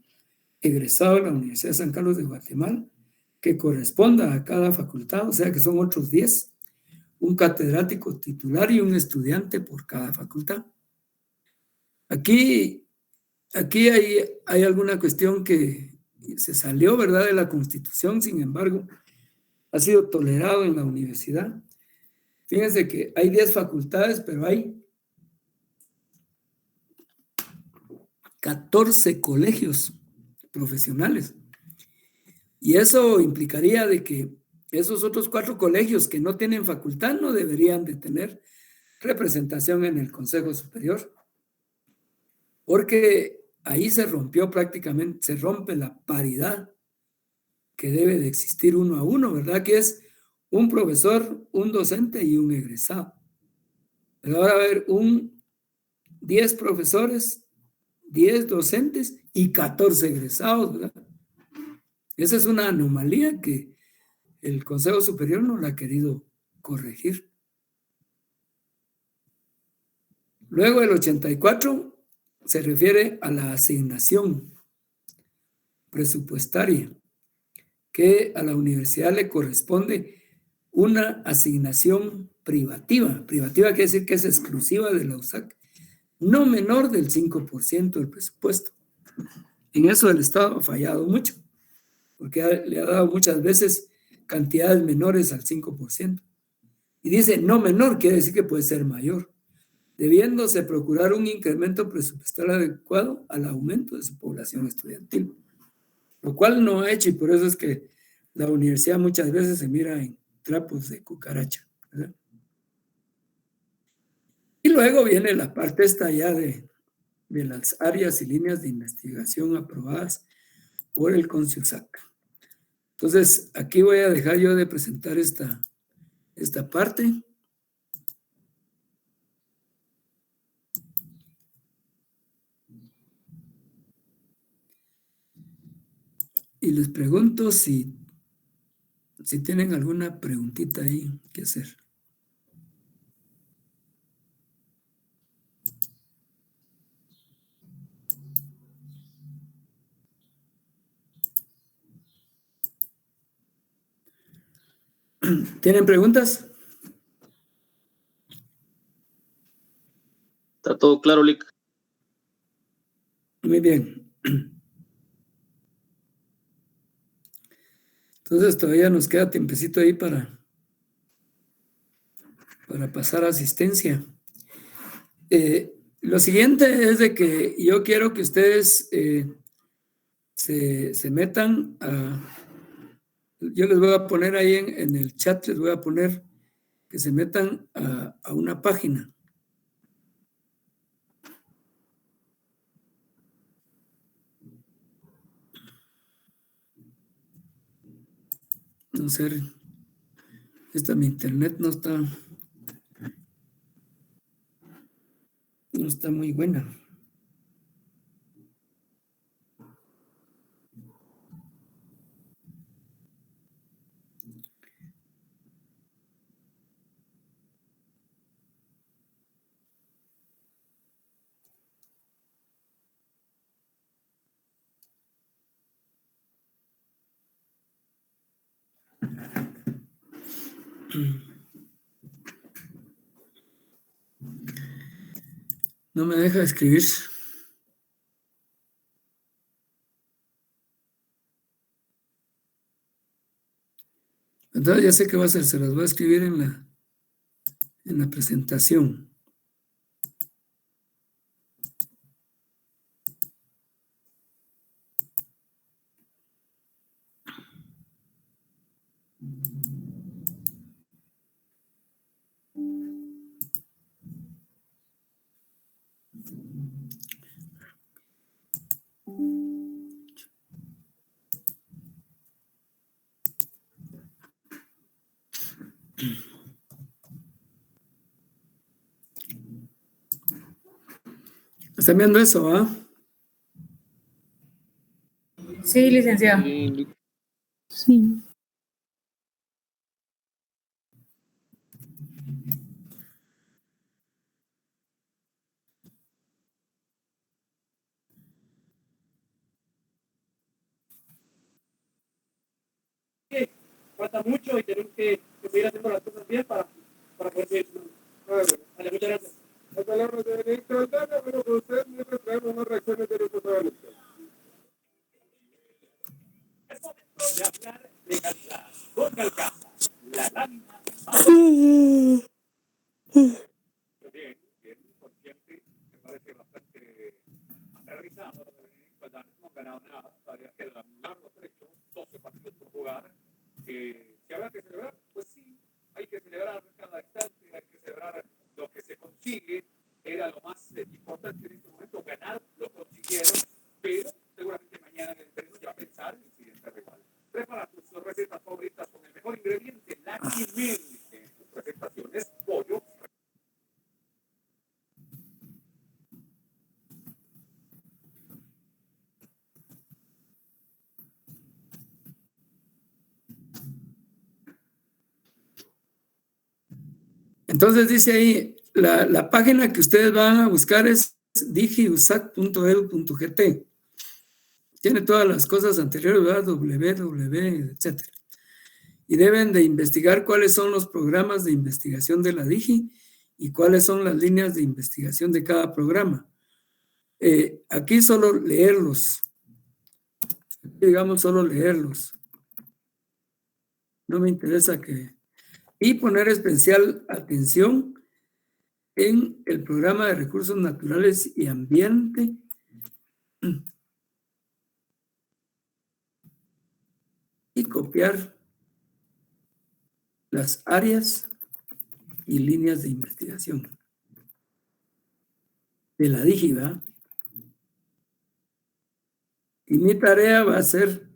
A: egresado de la Universidad de San Carlos de Guatemala, que corresponda a cada facultad, o sea que son otros 10, un catedrático titular y un estudiante por cada facultad. Aquí hay alguna cuestión que se salió, ¿verdad?, de la Constitución, sin embargo, ha sido tolerado en la universidad. Fíjense que hay 10 facultades, pero hay 14 colegios profesionales. Y eso implicaría de que esos otros 4 colegios que no tienen facultad no deberían de tener representación en el Consejo Superior. Porque ahí se rompió prácticamente, se rompe la paridad que debe de existir 1 a 1, ¿verdad? Que es un profesor, un docente y un egresado. Pero ahora va a haber 10 profesores, 10 docentes y 14 egresados, ¿verdad? Esa es una anomalía que el Consejo Superior no la ha querido corregir. Luego el 84 se refiere a la asignación presupuestaria, que a la universidad le corresponde una asignación privativa. Privativa quiere decir que es exclusiva de la USAC, no menor del 5% del presupuesto. En eso el Estado ha fallado mucho, porque le ha dado muchas veces cantidades menores al 5%. Y dice no menor, quiere decir que puede ser mayor, debiéndose procurar un incremento presupuestal adecuado al aumento de su población estudiantil, lo cual no ha hecho, y por eso es que la universidad muchas veces se mira en trapos de cucaracha, ¿verdad? Y luego viene la parte esta ya de las áreas y líneas de investigación aprobadas por el CONCIUSAC. Entonces, aquí voy a dejar yo de presentar esta parte. Y les pregunto si tienen alguna preguntita ahí que hacer. ¿Tienen preguntas?
C: Está todo claro, Lic.
A: Muy bien. Entonces todavía nos queda tiempecito ahí para pasar asistencia. Lo siguiente es de que yo quiero que ustedes se metan a... Yo les voy a poner ahí en el chat, les voy a poner que se metan a una página. No sé, mi internet no está muy buena. No me deja escribir. Entonces ya sé qué va a hacer, se las voy a escribir en la presentación. ¿Están viendo eso, ah?
B: Sí, licenciado.
C: Sí, Lic.
D: Sí.
E: Falta mucho y tenemos que seguir haciendo las cosas bien para poder seguir. Vale, muchas gracias. Las palabras de ministro Aldana, pero con usted mientras traemos más reacciones de nuestros analistas. Es momento de hablar de calidad. Con Calcaza, la lámina más... Bien, consciente, me parece bastante aterrizado. Pues no hemos ganado nada, todavía queda un largo trecho, 12 partidos por jugar. Si habrá que celebrar, pues sí, hay que celebrar cada instante, hay que celebrar lo que se consigue, era lo más importante en este momento, ganar, lo consiguieron, pero seguramente mañana en el terreno ya va a pensar en el siguiente rival. Prepara tus recetas favoritas con el mejor ingrediente, la Quimel, en tus presentaciones, pollo.
A: Entonces dice ahí, la página que ustedes van a buscar es digiusac.edu.gt. Tiene todas las cosas anteriores, ¿verdad? www, etc. Y deben de investigar cuáles son los programas de investigación de la Digi y cuáles son las líneas de investigación de cada programa. Aquí solo leerlos. Digamos, solo leerlos. No me interesa que... Y poner especial atención en el programa de recursos naturales y ambiente. Y copiar las áreas y líneas de investigación de la Digi, ¿verdad? Y mi tarea va a ser,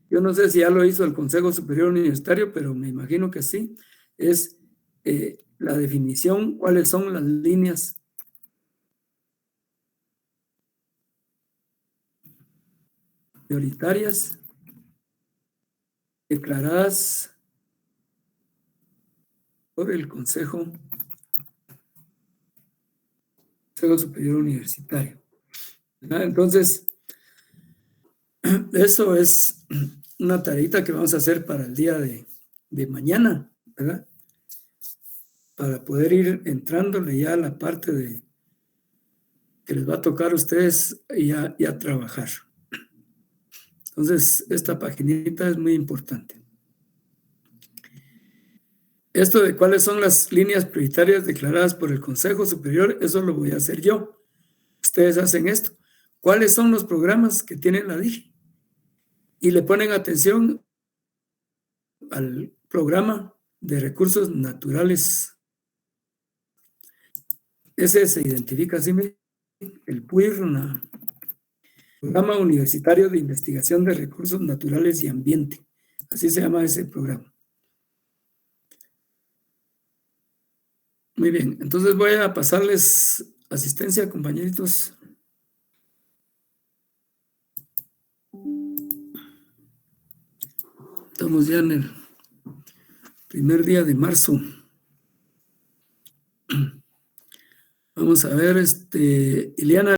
A: yo no sé si ya lo hizo el Consejo Superior Universitario, pero me imagino que sí, es la definición, cuáles son las líneas prioritarias declaradas por el Consejo Superior Universitario. ¿Verdad? Entonces, eso es una tareita que vamos a hacer para el día de de mañana, ¿verdad? Para poder ir entrándole ya a la parte de que les va a tocar a ustedes ya trabajar. Entonces, esta paginita es muy importante. Esto de cuáles son las líneas prioritarias declaradas por el Consejo Superior, eso lo voy a hacer yo. Ustedes hacen esto. ¿Cuáles son los programas que tiene la DIGI? Y le ponen atención al programa de recursos naturales. Ese se identifica así, el PUIRNA, Programa Universitario de Investigación de Recursos Naturales y Ambiente. Así se llama ese programa. Muy bien, entonces voy a pasarles asistencia, compañeritos. Estamos ya en el primer día de marzo. Vamos a ver, Ileana.